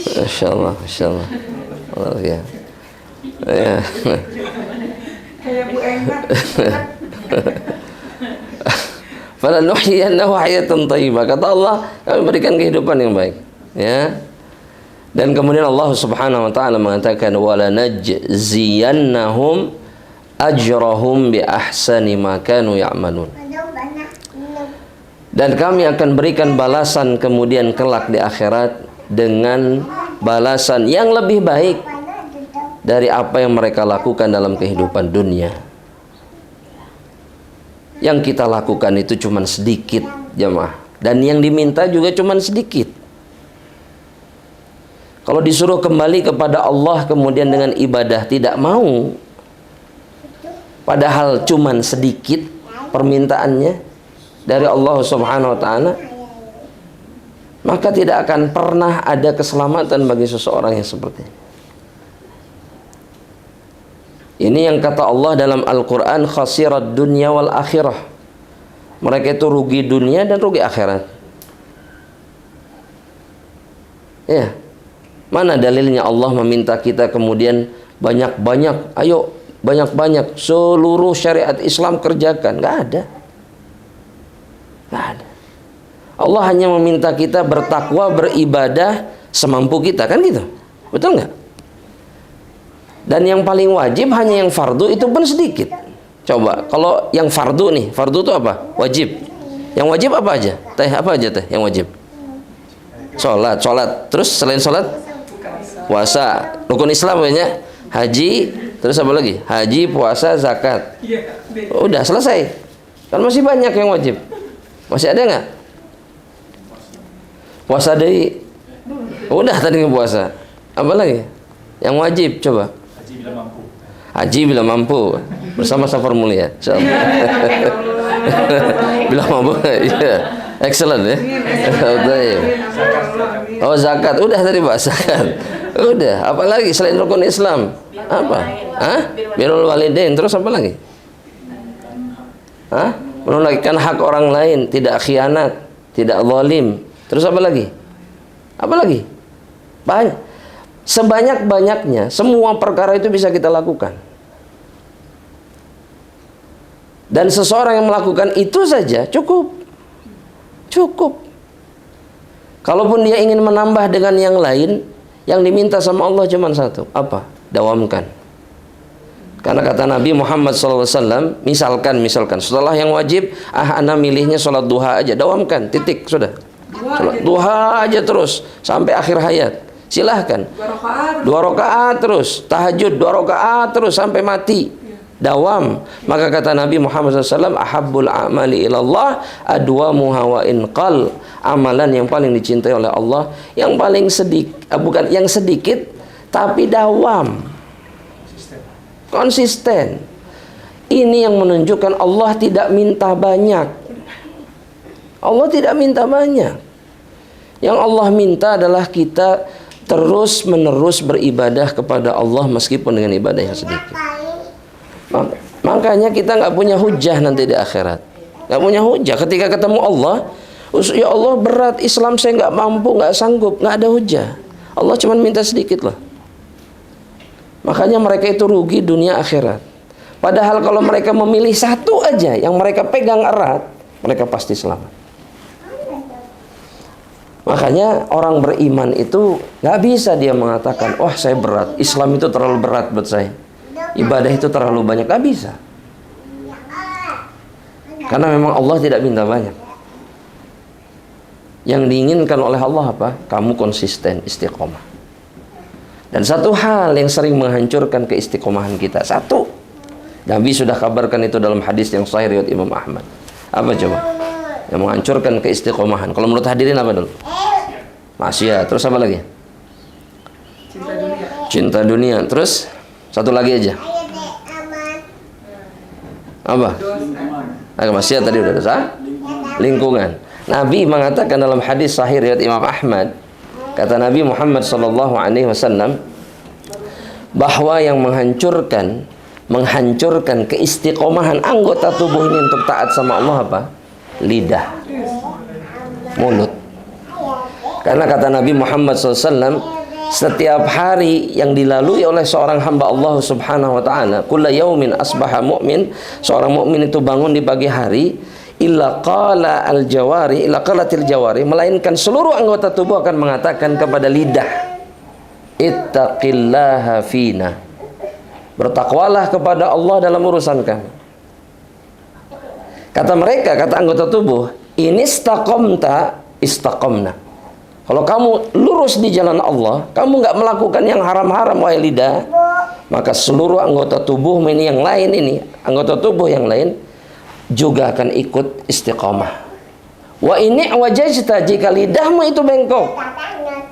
Masya Allah, Masya Allah. Allah ya. Ya. Kayak Bu Enak. Falanuhyiyannahu hayatan thayyibah. Kata Allah, kami berikan kehidupan yang baik. Ya. Dan kemudian Allah Subhanahu wa taala mengatakan wala najziyannahum ajrahum bi ahsani ma kanu ya'malun. Dan kami akan berikan balasan kemudian kelak di akhirat dengan balasan yang lebih baik dari apa yang mereka lakukan dalam kehidupan dunia. Yang kita lakukan itu cuma sedikit, jemaah, dan yang diminta juga cuma sedikit. Kalau disuruh kembali kepada Allah kemudian dengan ibadah tidak mau, padahal cuma sedikit permintaannya dari Allah Subhanahu wa taala, maka tidak akan pernah ada keselamatan bagi seseorang yang seperti ini. Ini yang kata Allah dalam Al-Quran, khasirat dunya wal akhirah. Mereka itu rugi dunia dan rugi akhirat. Ya. Mana dalilnya Allah meminta kita kemudian banyak-banyak, ayo banyak-banyak seluruh syariat Islam kerjakan? Nggak ada. Nggak ada. Allah hanya meminta kita bertakwa, beribadah semampu kita, kan gitu? Betul nggak? Dan yang paling wajib hanya yang fardu, itu pun sedikit. Coba, kalau yang fardu nih, fardu itu apa? Wajib. Yang wajib apa aja? Teh, apa aja teh yang wajib? Sholat. Terus selain sholat? Puasa. Rukun Islam banyak. Haji. Terus apa lagi? Haji, puasa, zakat. Udah selesai. Kan masih banyak yang wajib. Masih ada nggak? Puasa dari. Udah tadi puasa. Apa lagi? Yang wajib, coba. Haji bila mampu. Bersama Safar Mulia, insyaallah. Bila mampu. Iya. Excellent ya. Oh, zakat. Udah tadi Pak, zakat. Udah, apa lagi selain rukun Islam? Apa? Hah? Birrul walidain, terus apa lagi? Hah? Menunaikan hak orang lain, tidak khianat, tidak zalim. Terus apa lagi? Apa lagi? Banyak. Sebanyak-banyaknya, semua perkara itu bisa kita lakukan. Dan seseorang yang melakukan itu saja cukup. Cukup. Kalaupun dia ingin menambah dengan yang lain, yang diminta sama Allah cuma satu. Apa? Dawamkan. Karena kata Nabi Muhammad SAW, misalkan setelah yang wajib, ana milihnya sholat duha aja. Dawamkan, titik, sudah. Sholat duha aja terus sampai akhir hayat. Silahkan. 2 rakaat terus, tahajud 2 rakaat terus sampai mati. Dawam. Maka kata Nabi Muhammad SAW, ahabbul amali ilallah adwamuha wa inqal. Amalan yang paling dicintai oleh Allah yang paling bukan yang sedikit, tapi dawam, konsisten. Ini yang menunjukkan Allah tidak minta banyak. Allah tidak minta banyak. Yang Allah minta adalah kita terus menerus beribadah kepada Allah meskipun dengan ibadah yang sedikit. Makanya kita nggak punya hujah nanti di akhirat. Nggak punya hujah ketika ketemu Allah. Ya Allah, berat Islam, saya nggak mampu, nggak sanggup, nggak ada hujah. Allah cuma minta sedikit lah. Makanya mereka itu rugi dunia akhirat. Padahal kalau mereka memilih satu aja yang mereka pegang erat, mereka pasti selamat. Makanya orang beriman itu nggak bisa dia mengatakan, wah saya berat, Islam itu terlalu berat buat saya, ibadah itu terlalu banyak. Nggak bisa. Karena memang Allah tidak minta banyak. Yang diinginkan oleh Allah apa? Kamu konsisten, istiqomah. Dan satu hal yang sering menghancurkan keistiqomahan kita, satu, Nabi sudah kabarkan itu dalam hadis yang sahih riwayat Imam Ahmad. Apa coba? Yang menghancurkan keistiqomahan. Kalau menurut hadirin apa dulu? Maksiat. Terus apa lagi? Cinta dunia. Cinta dunia. Terus satu lagi aja. Apa? Maksiat tadi udah dosa. Lingkungan. Nabi mengatakan dalam hadis sahih riwayat Imam Ahmad, kata Nabi Muhammad SAW, bahwa yang menghancurkan keistiqomahan anggota tubuh ini untuk taat sama Allah apa? Lidah, mulut. Karena kata Nabi Muhammad SAW, setiap hari yang dilalui oleh seorang hamba Allah Subhanahu wa taala, kulla yaumin asbaha mu'min, seorang mukmin itu bangun di pagi hari, illa qalatil jawari, melainkan seluruh anggota tubuh akan mengatakan kepada lidah, ittaqillaha fina, bertakwalah kepada Allah dalam urusan kami. Kata mereka, kata anggota tubuh, ini istaqamta istaqamna. Kalau kamu lurus di jalan Allah, kamu nggak melakukan yang haram-haram, wahai lidah, maka seluruh anggota tubuh ini yang lain ini, anggota tubuh yang lain juga akan ikut istiqamah. Wa ini wajajta, jika lidahmu itu bengkok,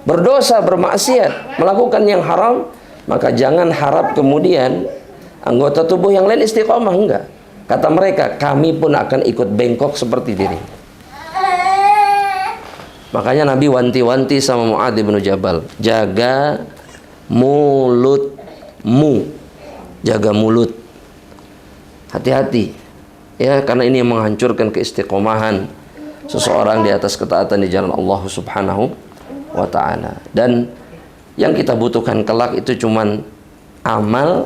berdosa, bermaksiat, melakukan yang haram, maka jangan harap kemudian anggota tubuh yang lain istiqamah. Enggak. Kata mereka, kami pun akan ikut bengkok seperti diri. Makanya Nabi wanti-wanti sama Mu'adz bin Jabal, jaga mulutmu, jaga mulut, hati-hati ya, karena ini yang menghancurkan keistiqomahan seseorang di atas ketaatan di jalan Allah Subhanahu wa ta'ala. Dan yang kita butuhkan kelak itu cuman amal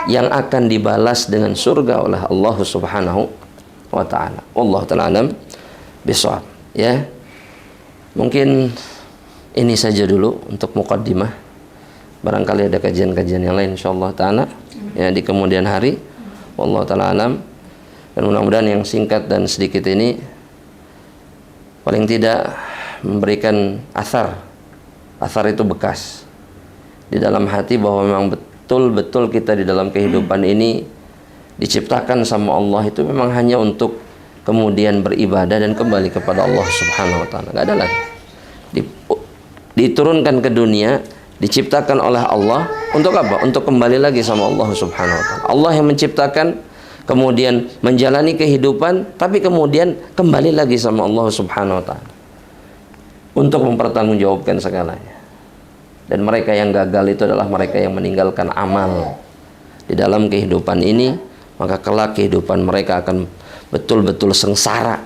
yang akan dibalas dengan surga oleh Allah Subhanahu wa ta'ala. Wallahu ta'ala alam bisawab. Ya, mungkin ini saja dulu untuk muqaddimah. Barangkali ada kajian-kajian yang lain insyaallah ta'ala ya di kemudian hari. Wallahu ta'ala alam. Dan mudah-mudahan yang singkat dan sedikit ini paling tidak memberikan asar itu bekas di dalam hati, bahwa memang betul-betul kita di dalam kehidupan ini diciptakan sama Allah itu memang hanya untuk kemudian beribadah dan kembali kepada Allah Subhanahu wa ta'ala. Gak ada lagi. Diturunkan ke dunia, diciptakan oleh Allah untuk apa? Untuk kembali lagi sama Allah Subhanahu wa ta'ala. Allah yang menciptakan, kemudian menjalani kehidupan, tapi kemudian kembali lagi sama Allah Subhanahu wa ta'ala untuk mempertanggungjawabkan segalanya. Dan mereka yang gagal itu adalah mereka yang meninggalkan amal di dalam kehidupan ini, maka kelak kehidupan mereka akan betul-betul sengsara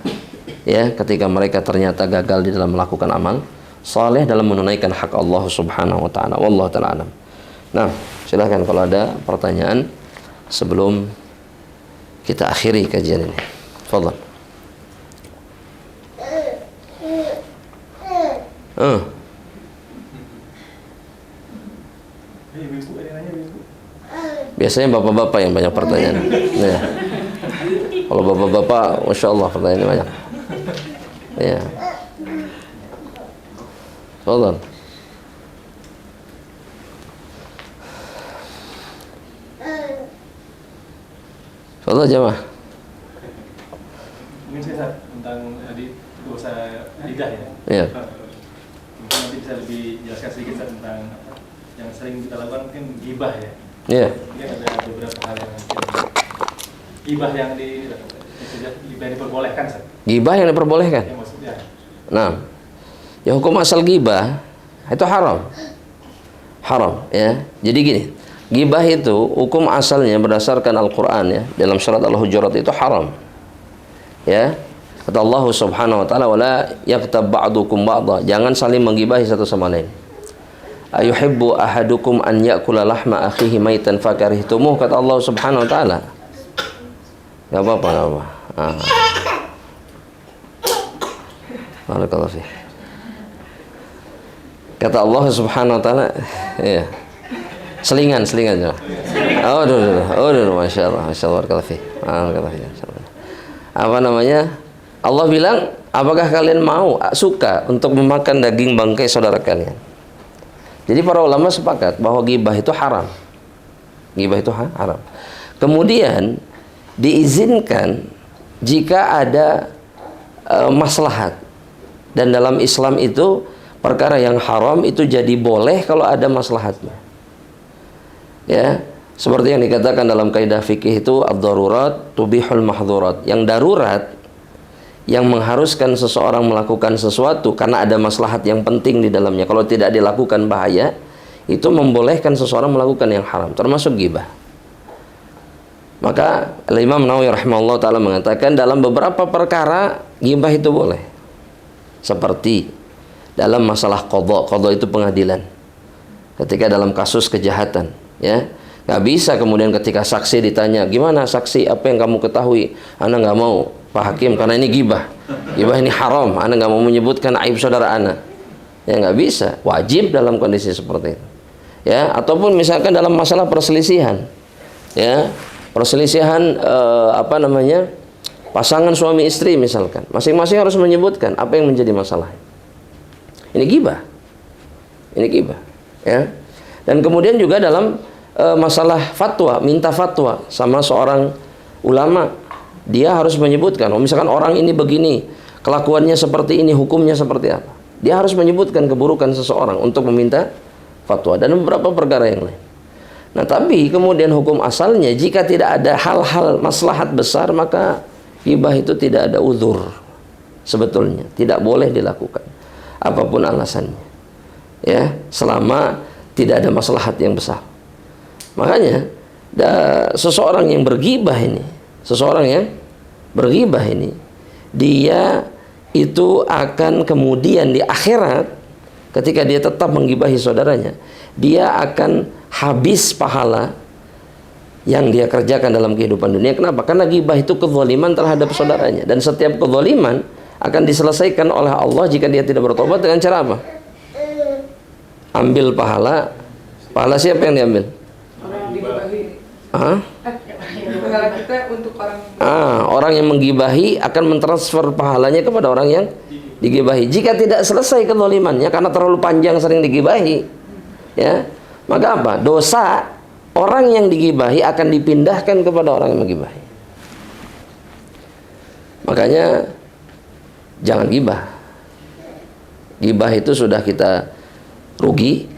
ya, ketika mereka ternyata gagal di dalam melakukan amal saleh dalam menunaikan hak Allah Subhanahu wa ta'ala. Wallahu ta'ala alam. Nah, silahkan kalau ada pertanyaan sebelum kita akhiri kajian ini. Fadhal. Biasanya bapak-bapak yang banyak pertanyaan. Ya. Kalau bapak-bapak, masya Allah pertanyaannya banyak. Ya. Fadhal. Fadhal jamaah. Mungkin saya tentang tadi dosa lidah ya. Iya. Mungkin nanti bisa lebih jelaskan sedikit tentang yang sering kita lakukan, mungkin ghibah ya. Iya. Mungkin ada beberapa hal yang mungkin ghibah yang diperbolehkan. Ghibah yang diperbolehkan. Ya, maksudnya. Nah, ya hukum asal ghibah itu haram. Haram ya. Jadi gini, ghibah itu hukum asalnya berdasarkan Al-Qur'an ya, dalam surat Al-Hujurat itu haram. Ya. Kata Allah Subhanahu wa ta'ala, wala yaghtab ba'dukum ba'dha, jangan saling menggibahi satu sama lain. Ayuhibbu ahadukum an ya'kula lahma akhihi maitan fakarihtumuh, kata Allah Subhanahu wa ta'ala. Enggak apa-apa, enggak apa. Barakallahu fiik. Kata Allah Subhanahu wa ta'ala, ya. Selingan coba. Oh, masya Allah, barakallahu fiik. Apa namanya? Allah bilang, apakah kalian mau, suka untuk memakan daging bangkai saudara kalian? Jadi para ulama sepakat bahwa ghibah itu haram. Ghibah itu haram. Kemudian diizinkan jika ada maslahat. Dan dalam Islam itu perkara yang haram itu jadi boleh kalau ada maslahatnya. Ya, seperti yang dikatakan dalam kaidah fikih itu ad-darurat tubihul mahdzurat. Yang darurat yang mengharuskan seseorang melakukan sesuatu karena ada maslahat yang penting di dalamnya. Kalau tidak dilakukan bahaya, itu membolehkan seseorang melakukan yang haram, termasuk ghibah. Maka Imam Nawawi rahimahullah taala mengatakan dalam beberapa perkara ghibah itu boleh. Seperti dalam masalah qadha. Qadha itu pengadilan. Ketika dalam kasus kejahatan, ya. Nggak bisa kemudian ketika saksi ditanya, gimana saksi, apa yang kamu ketahui? Ana nggak mau, Pak Hakim, karena ini ghibah. Ghibah ini haram, ana nggak mau menyebutkan aib saudara ana. Ya nggak bisa, wajib dalam kondisi seperti itu. Ya, ataupun misalkan dalam masalah perselisihan. Ya, perselisihan pasangan suami istri misalkan, masing-masing harus menyebutkan apa yang menjadi masalah. Ini ghibah. Ini ghibah, ya. Dan kemudian juga dalam masalah fatwa, minta fatwa sama seorang ulama, dia harus menyebutkan, misalkan orang ini begini, kelakuannya seperti ini, hukumnya seperti apa. Dia harus menyebutkan keburukan seseorang untuk meminta fatwa dan beberapa perkara yang lain. Nah, tapi kemudian hukum asalnya jika tidak ada hal-hal maslahat besar, maka ghibah itu tidak ada uzur sebetulnya, tidak boleh dilakukan apapun alasannya, ya, selama tidak ada maslahat yang besar. Makanya seseorang yang berghibah ini, dia itu akan kemudian di akhirat ketika dia tetap menggibahi saudaranya, dia akan habis pahala yang dia kerjakan dalam kehidupan dunia. Kenapa? Karena ghibah itu kezaliman terhadap saudaranya, dan setiap kezaliman akan diselesaikan oleh Allah jika dia tidak bertobat dengan cara apa? Ambil pahala. Pahala siapa yang diambil? Orang yang digibahi. Pahala kita untuk orang. Orang yang menggibahi akan mentransfer pahalanya kepada orang yang digibahi. Jika tidak selesai kezalimannya karena terlalu panjang sering digibahi, ya, maka apa? Dosa orang yang digibahi akan dipindahkan kepada orang yang menggibahi. Makanya jangan gibah. Gibah itu sudah kita rugi,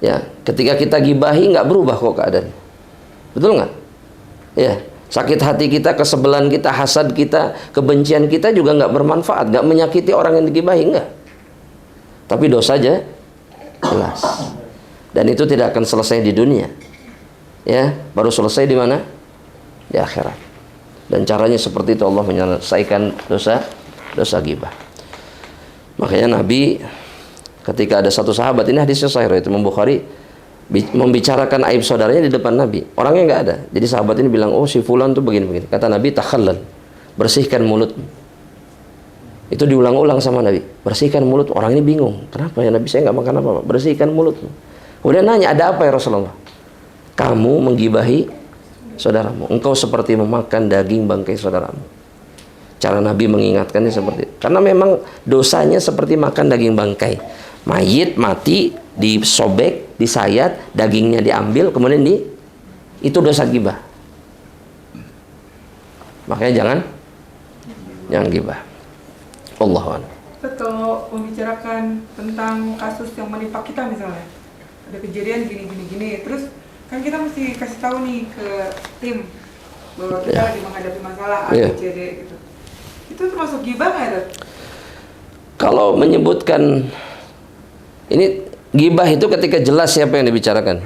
ya. Ketika kita gibahi nggak berubah kok keadaan, betul nggak? Ya, sakit hati kita, kesebelan kita, hasad kita, kebencian kita juga nggak bermanfaat, nggak menyakiti orang yang digibahi, nggak. Tapi dosa aja jelas, dan itu tidak akan selesai di dunia. Ya, baru selesai di mana? Di akhirat. Dan caranya seperti itu Allah menyelesaikan dosa ghibah. Makanya Nabi ketika ada satu sahabat, ini hadisnya sahih itu Imam Bukhari, membicarakan aib saudaranya di depan Nabi. Orangnya nggak ada. Jadi sahabat ini bilang, "Oh, si fulan tuh begini-begini." Kata Nabi, "Takhallal." Bersihkan mulutmu. Itu diulang-ulang sama Nabi. Bersihkan mulut. Orang ini bingung. Kenapa ya Nabi, saya nggak makan apa-apa. Bersihkan mulutmu. Kemudian nanya, "Ada apa ya Rasulullah?" "Kamu menggibahi saudaramu. Engkau seperti memakan daging bangkai saudaramu." Cara Nabi mengingatkannya seperti itu. Karena memang dosanya seperti makan daging bangkai. Mayit mati, disobek, disayat, dagingnya diambil, kemudian itu dosa ghibah. Makanya jangan ghibah. Allahu a'lam. Kalau membicarakan tentang kasus yang menimpa kita misalnya, ada kejadian gini, terus kan kita mesti kasih tahu nih ke tim bahwa kita lagi menghadapi masalah ABCD gitu. Itu termasuk ghibah nggak itu? Kalau menyebutkan ini ghibah itu ketika jelas siapa yang dibicarakan.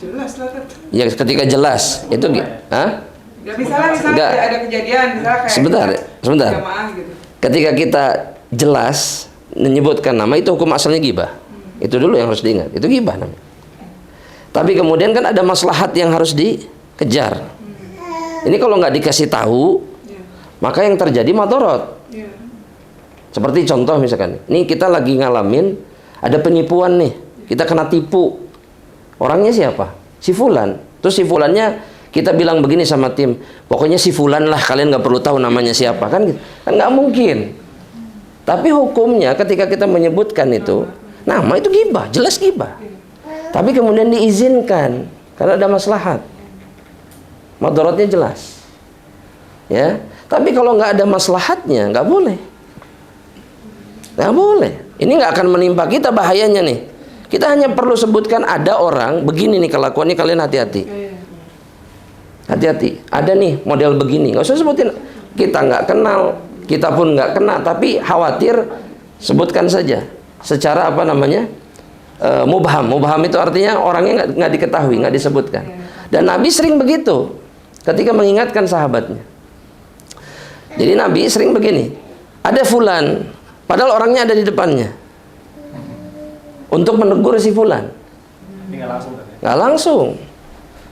Jelas lah kan. Ya, ketika jelas itu Ya, misalnya ada kejadian misalnya kayak sebentar. jamaah gitu. Ketika kita jelas menyebutkan nama, itu hukum asalnya ghibah. Itu dulu yang harus diingat. Itu ghibah namanya. Tapi kemudian kan ada maslahat yang harus dikejar. Ini kalau nggak dikasih tahu, maka yang terjadi madorot. Seperti contoh misalkan, ini kita lagi ngalamin ada penipuan nih, kita kena tipu. Orangnya siapa? Si fulan. Terus si fulannya kita bilang begini sama tim, pokoknya si fulan lah, kalian nggak perlu tahu namanya siapa, kan gitu. Kan nggak mungkin. Tapi hukumnya ketika kita menyebutkan itu nama, itu ghibah, jelas ghibah. Tapi kemudian diizinkan karena ada maslahat, madaratnya jelas, ya. Tapi kalau nggak ada maslahatnya, nggak boleh, nggak boleh. Ini nggak akan menimpa kita, bahayanya nih. Kita hanya perlu sebutkan ada orang begini nih kelakuannya, kalian hati-hati. Hati-hati, ada nih model begini, nggak usah sebutin. Kita nggak kenal, kita pun nggak kena, tapi khawatir, sebutkan saja. Secara apa namanya, mubham. Mubham itu artinya orangnya nggak diketahui, nggak disebutkan. Dan Nabi sering begitu, ketika mengingatkan sahabatnya. Jadi Nabi sering begini, ada fulan, padahal orangnya ada di depannya, untuk menegur si fulan. Nggak langsung. Nggak langsung.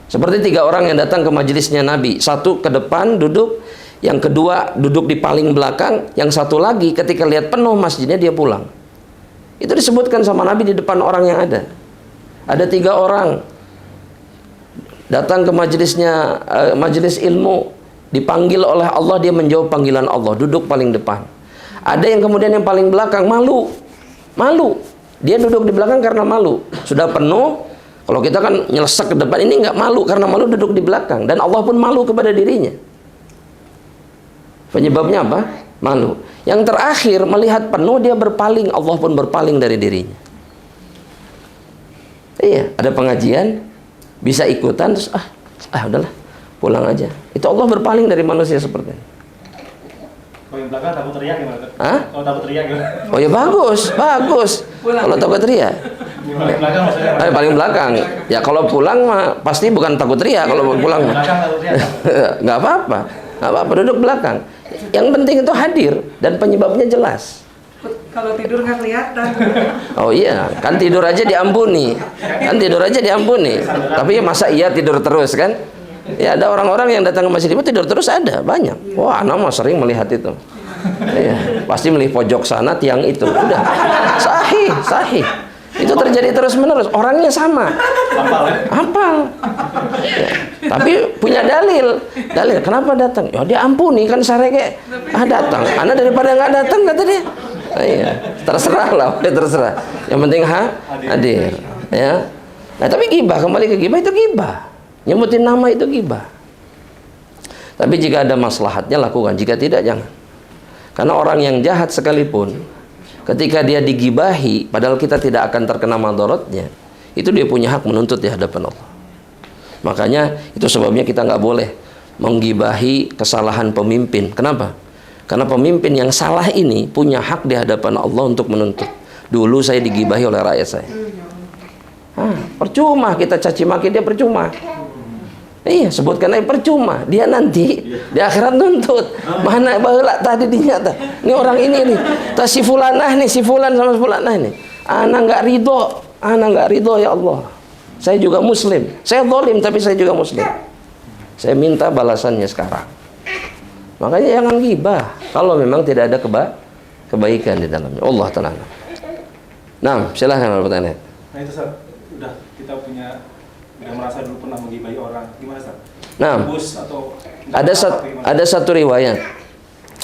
Seperti 3 orang yang datang ke majelisnya Nabi. Satu ke depan duduk, yang kedua duduk di paling belakang, yang satu lagi ketika lihat penuh masjidnya dia pulang. Itu disebutkan sama Nabi di depan orang yang ada. Ada 3 orang datang ke majelisnya, majelis ilmu, dipanggil oleh Allah, dia menjawab panggilan Allah, duduk paling depan. Ada yang kemudian yang paling belakang, malu. Dia duduk di belakang karena malu. Sudah penuh. Kalau kita kan nyelesek ke depan, ini nggak malu, karena malu duduk di belakang. Dan Allah pun malu kepada dirinya. Penyebabnya apa? Malu. Yang terakhir, melihat penuh, dia berpaling. Allah pun berpaling dari dirinya. Iya, ada pengajian, bisa ikutan, terus udahlah, pulang aja. Itu Allah berpaling dari manusia seperti ini. Kalau yang belakang takut teriak gimana? Hah? Kalau takut teriak gimana? Oh ya bagus. Kalau takut teriak. Paling belakang maksudnya? Paling belakang. Ya kalau pulang mah pasti bukan takut teriak kalau pulang mah. Belakang takut teriak. Nggak apa-apa, duduk belakang. Yang penting itu hadir dan penyebabnya jelas. Kalau tidur nggak kelihatan. Oh iya, kan tidur aja diampuni. Tapi masa iya tidur terus kan? Ya ada orang-orang yang datang ke masjid itu tidur terus, ada banyak. Wah, anak mah sering melihat itu. Iya, pasti milih pojok sana, tiang itu. Udah. Sahih. Itu terjadi terus-menerus. Orangnya sama. Hafal. Ya. Tapi punya dalil. Kenapa datang? Ya dia ampuni, kan sareke. Datang. Anak daripada nggak datang kata dia. Iya, terserah lah, terserah. Yang penting hadir. Ya. Nah, tapi ghibah, kembali ke ghibah, itu ghibah. Nyebutin nama itu ghibah. Tapi jika ada maslahatnya lakukan, jika tidak jangan. Karena orang yang jahat sekalipun, ketika dia digibahi, padahal kita tidak akan terkena madaratnya, itu dia punya hak menuntut di hadapan Allah. Makanya itu sebabnya kita nggak boleh menggibahi kesalahan pemimpin. Kenapa? Karena pemimpin yang salah ini punya hak di hadapan Allah untuk menuntut. Dulu saya digibahi oleh rakyat saya. Percuma kita caci maki dia, percuma. Iya, sebutkan aja percuma. Dia nanti di akhirat nuntut. Mana baheula tadi dinyata. Ini orang ini nih. Tas si fulanah nih, si fulan sama si fulanah nih. Ana nggak ridho ya Allah. Saya juga muslim. Saya zalim tapi saya juga muslim. Saya minta balasannya sekarang. Makanya jangan ghibah kalau memang tidak ada kebaikan di dalamnya. Allah Ta'ala. Nah, silahkan kalau pertanyaan. Nah itu Ustaz, udah kita udah merasa dulu pernah menggibahi orang, gimana Ustaz? Nah, atau ada satu riwayat.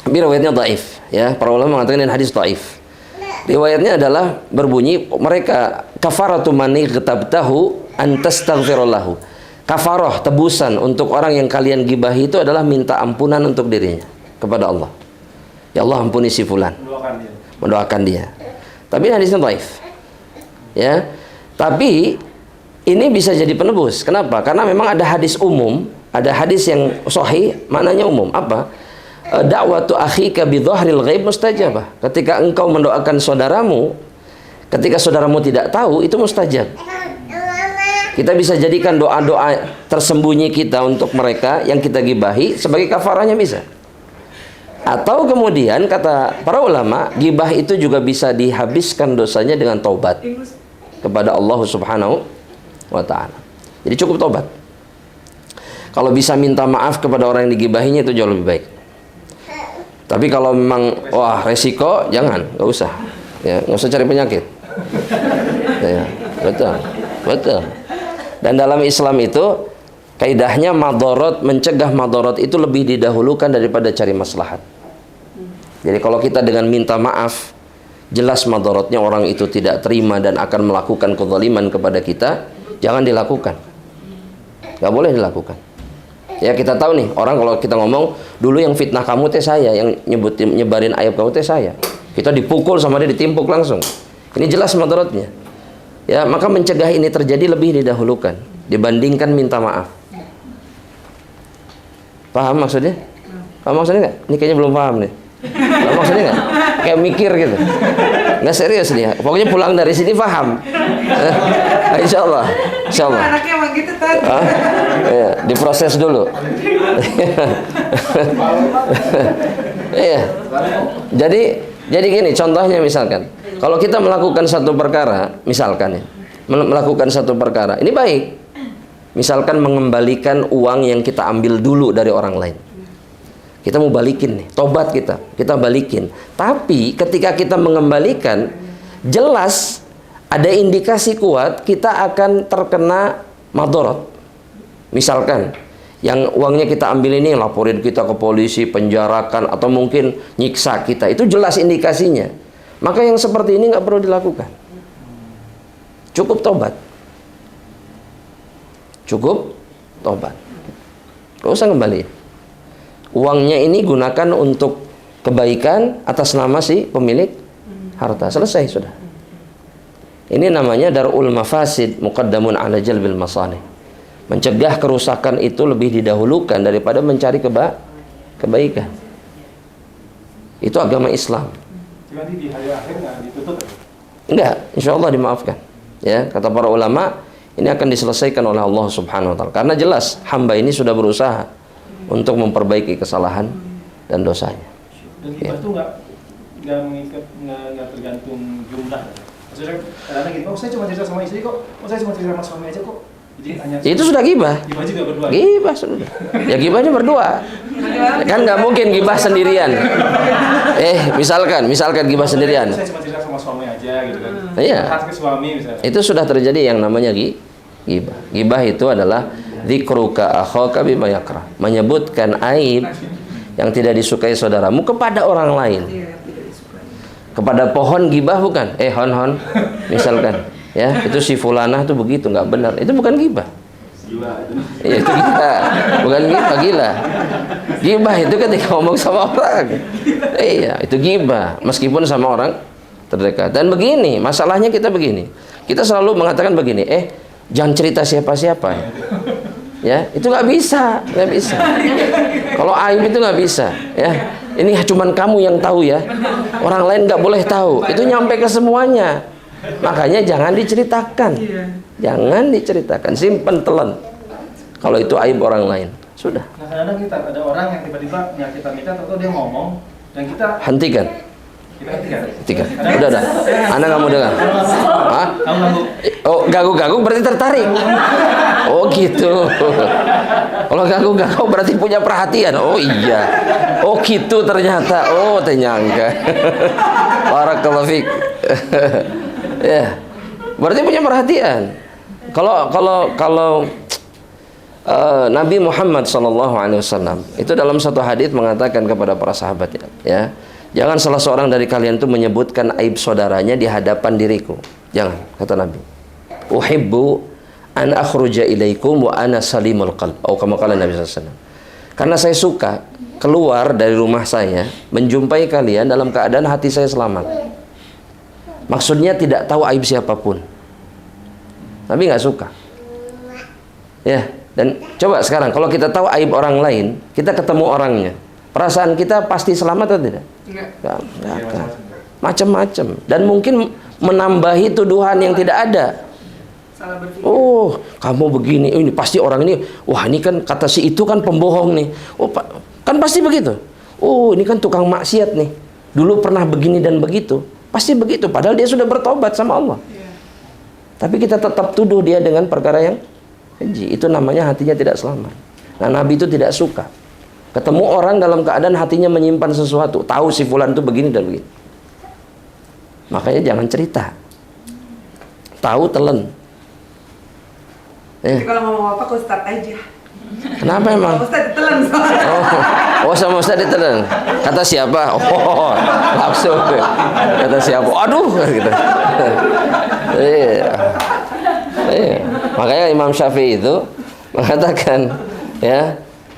Tapi riwayatnya dhaif, ya. Para ulama mengatakan ini hadis dhaif. Riwayatnya adalah berbunyi, mereka kafaratu mani ghatabtahu antastaghfirullahu. Kafarah, tebusan untuk orang yang kalian gibahi itu adalah minta ampunan untuk dirinya kepada Allah. Ya Allah, ampuni si fulan. Mendoakan dia. Tapi hadisnya dhaif. Ya. Tapi ini bisa jadi penebus. Kenapa? Karena memang ada hadis umum, ada hadis yang sahih, maknanya umum. Apa? Da'watu akhika bi dhahril ghaib mustajabah. Ketika engkau mendoakan saudaramu, ketika saudaramu tidak tahu, itu mustajab. Kita bisa jadikan doa-doa tersembunyi kita untuk mereka yang kita gibahi sebagai kafarahnya bisa. Atau kemudian kata para ulama, gibah itu juga bisa dihabiskan dosanya dengan taubat kepada Allah Subhanahu wa ta'ala. Jadi cukup taubat. Kalau bisa minta maaf kepada orang yang digibahinya itu jauh lebih baik. Tapi kalau memang resiko, jangan, nggak usah. Ya, nggak usah cari penyakit. Ya, betul. Dan dalam Islam itu Kaidahnya madorot, mencegah madorot itu lebih didahulukan daripada cari maslahat. Jadi kalau kita dengan minta maaf, jelas madorotnya orang itu tidak terima dan akan melakukan kezaliman kepada kita, jangan dilakukan. Gak boleh dilakukan. Ya kita tahu nih, orang kalau kita ngomong, dulu yang fitnah kamu teh saya, yang nyebarin aib kamu teh saya. Kita dipukul sama dia, ditimpuk langsung. Ini jelas madorotnya. Ya, maka mencegah ini terjadi lebih didahulukan dibandingkan minta maaf. Paham maksudnya? Paham maksudnya nggak? Ini kayaknya belum paham nih. Paham maksudnya nggak? Kayak mikir gitu. Nggak serius nih. Pokoknya pulang dari sini paham. Insya Allah. Insya Allah. Anaknya emang gitu tadi. Ya, diproses dulu. Iya. Jadi gini, contohnya misalkan, kalau kita melakukan satu perkara, misalkan ya, melakukan satu perkara, ini baik. Misalkan mengembalikan uang yang kita ambil dulu dari orang lain. Kita mau balikin nih, tobat kita balikin. Tapi ketika kita mengembalikan, jelas ada indikasi kuat kita akan terkena madorot. Misalkan yang uangnya kita ambil ini laporin kita ke polisi, penjarakan, atau mungkin nyiksa kita, itu jelas indikasinya. Maka yang seperti ini nggak perlu dilakukan. Cukup tobat. Cukup tobat. Gak usah kembali. Uangnya ini gunakan untuk kebaikan atas nama si pemilik harta. Selesai sudah. Ini namanya darul mafasid muqaddamun ala jalbil masalih. Mencegah kerusakan itu lebih didahulukan daripada mencari kebaikan. Itu agama Islam. Jadi di hari akhir nggak ditutup? Enggak, insya Allah dimaafkan. Ya, kata para ulama, ini akan diselesaikan oleh Allah Subhanahu Wa Taala. Karena jelas hamba ini sudah berusaha untuk memperbaiki kesalahan dan dosanya. Dan kita tuh nggak mengikat, nggak tergantung jumlah. Maksudnya kadang-kadang gitu, oh saya cuma cerita sama istri kok, oh saya cuma cerita sama suami aja kok. Jadi hanya itu sudah gibah. Gibah juga berdua. Gibah sudah. Ya gibahnya berdua. Kan nggak mungkin gibah sendirian. Misalkan gibah sendirian. Saya cuma cerita sama suami aja gitu kan. Iya. Hati ke suami misalnya. Itu sudah terjadi yang namanya gibah. Gibah itu adalah dzikruka akhaka bima yakrah. Menyebutkan aib yang tidak disukai saudaramu kepada orang lain. Kepada pohon gibah bukan? Hon. Misalkan, ya, itu si fulanah tuh begitu, nggak benar. Itu bukan gibah. Ya, itu gila. Bukan gibah, gila. Gibah itu ketika ngomong sama orang. Iya, itu gibah. Meskipun sama orang terdekat. Dan begini, masalahnya kita begini. Kita selalu mengatakan begini, jangan cerita siapa-siapa. Ya, itu nggak bisa. Kalau aib itu nggak bisa. Ya, ini cuman kamu yang tahu ya. Orang lain nggak boleh tahu. Itu nyampe ke semuanya. Makanya jangan diceritakan. Jangan diceritakan, simpen telan. Kalau itu aib orang lain, sudah. Nah, kadang-kadang kita ada orang yang tiba-tiba nyakit kita atau dia ngomong dan kita hentikan. Hentikan. Udah. Anda nggak mau dengar. Hah? Oh, ganggu berarti tertarik. Oh gitu. Kalau ganggu berarti punya perhatian. Oh iya. Oh gitu ternyata. Oh ternyangka. Barakallahu fiik. Ya. Berarti punya perhatian. Kalau Nabi Muhammad SAW itu dalam satu hadis mengatakan kepada para sahabatnya, ya, jangan salah seorang dari kalian itu menyebutkan aib saudaranya di hadapan diriku. Jangan, kata Nabi. Uhibbu an akhruja ilaikum wa ana salimul qalb. Atau kama qala Nabi SAW. Karena saya suka keluar dari rumah saya menjumpai kalian dalam keadaan hati saya selamat. Maksudnya tidak tahu aib siapapun. Tapi nggak suka. Ya, dan coba sekarang kalau kita tahu aib orang lain, kita ketemu orangnya, perasaan kita pasti selamat atau tidak? Enggak akan. Macam-macam. Dan mungkin menambahi tuduhan yang tidak ada. Oh, kamu begini, ini pasti orang ini, wah ini kan kata si itu kan pembohong nih. Oh, kan pasti begitu. Oh, ini kan tukang maksiat nih. Dulu pernah begini dan begitu. Pasti begitu, padahal dia sudah bertobat sama Allah. Tapi kita tetap tuduh dia dengan perkara yang keji. Itu namanya hatinya tidak selamat. Nah, Nabi itu tidak suka ketemu orang dalam keadaan hatinya menyimpan sesuatu. Tahu si fulan itu begini dan begitu. Makanya jangan cerita. Tahu telan. Jadi kalau ngomong apa ke Ustadz aja. Kenapa emang? Pak Ustadz ditelan soalnya. Oh sama Ustaz ditelan. Kata siapa? Oh, langsung. Kata siapa? Aduh, gitu. Iya. Iya. Makanya Imam Syafi'i itu mengatakan, ya,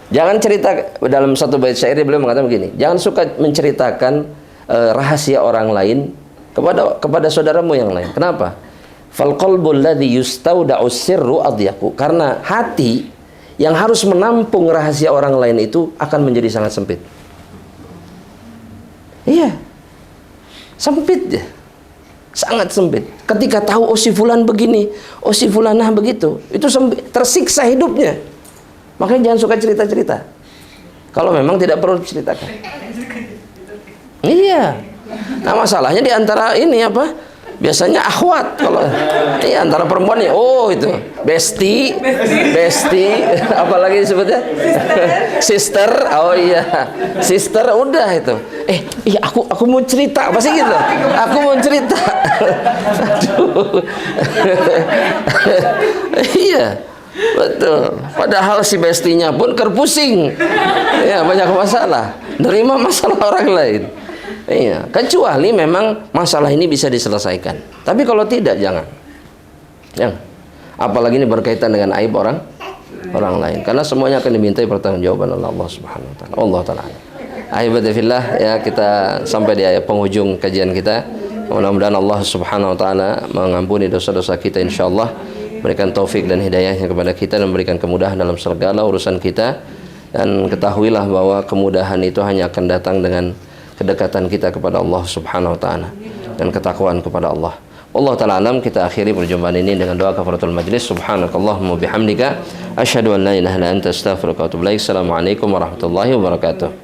jangan cerita dalam satu bait syair beliau mengatakan begini, jangan suka menceritakan rahasia orang lain kepada saudaramu yang lain. Kenapa? Fal qalbul ladzi yustauda'u sirru adyaqu. Karena hati yang harus menampung rahasia orang lain itu akan menjadi sangat sempit. Iya. Sempit ya. Sangat sempit. Ketika tahu oh si fulan begini, oh si fulanah begitu, itu sempit, tersiksa hidupnya. Makanya jangan suka cerita-cerita. Kalau memang tidak perlu diceritakan. Iya. Nah, masalahnya di antara ini apa? Biasanya akhwat kalau antara perempuan ya, oh itu besti, apalagi disebutnya sister, oh iya sister, udah itu. Iya aku mau cerita, pasti gitu. Aku mau cerita. Aduh. Iya, betul. Padahal si bestinya pun kerpusing, ya banyak masalah, nerima masalah orang lain. Iya, kecuali memang masalah ini bisa diselesaikan. Tapi kalau tidak, jangan. Apalagi ini berkaitan dengan aib orang lain. Karena semuanya akan dimintai pertanggungjawaban oleh Allah Subhanahu wa taala. Allah taala. Ahibadillah, ya, kita sampai di penghujung kajian kita. Mudah-mudahan Allah Subhanahu wa taala mengampuni dosa-dosa kita insyaallah, berikan taufik dan hidayahnya kepada kita dan memberikan kemudahan dalam segala urusan kita. Dan ketahuilah bahwa kemudahan itu hanya akan datang dengan kedekatan kita kepada Allah Subhanahu wa taala dan ketakwaan kepada Allah. Allah taala alam. Kita akhiri perjumpaan ini dengan doa kafaratul majlis. Subhanakallahumma bihamdika asyhadu an la ilaha illa anta astaghfiruka wa atubu ilaik. Assalamualaikum warahmatullahi wabarakatuh.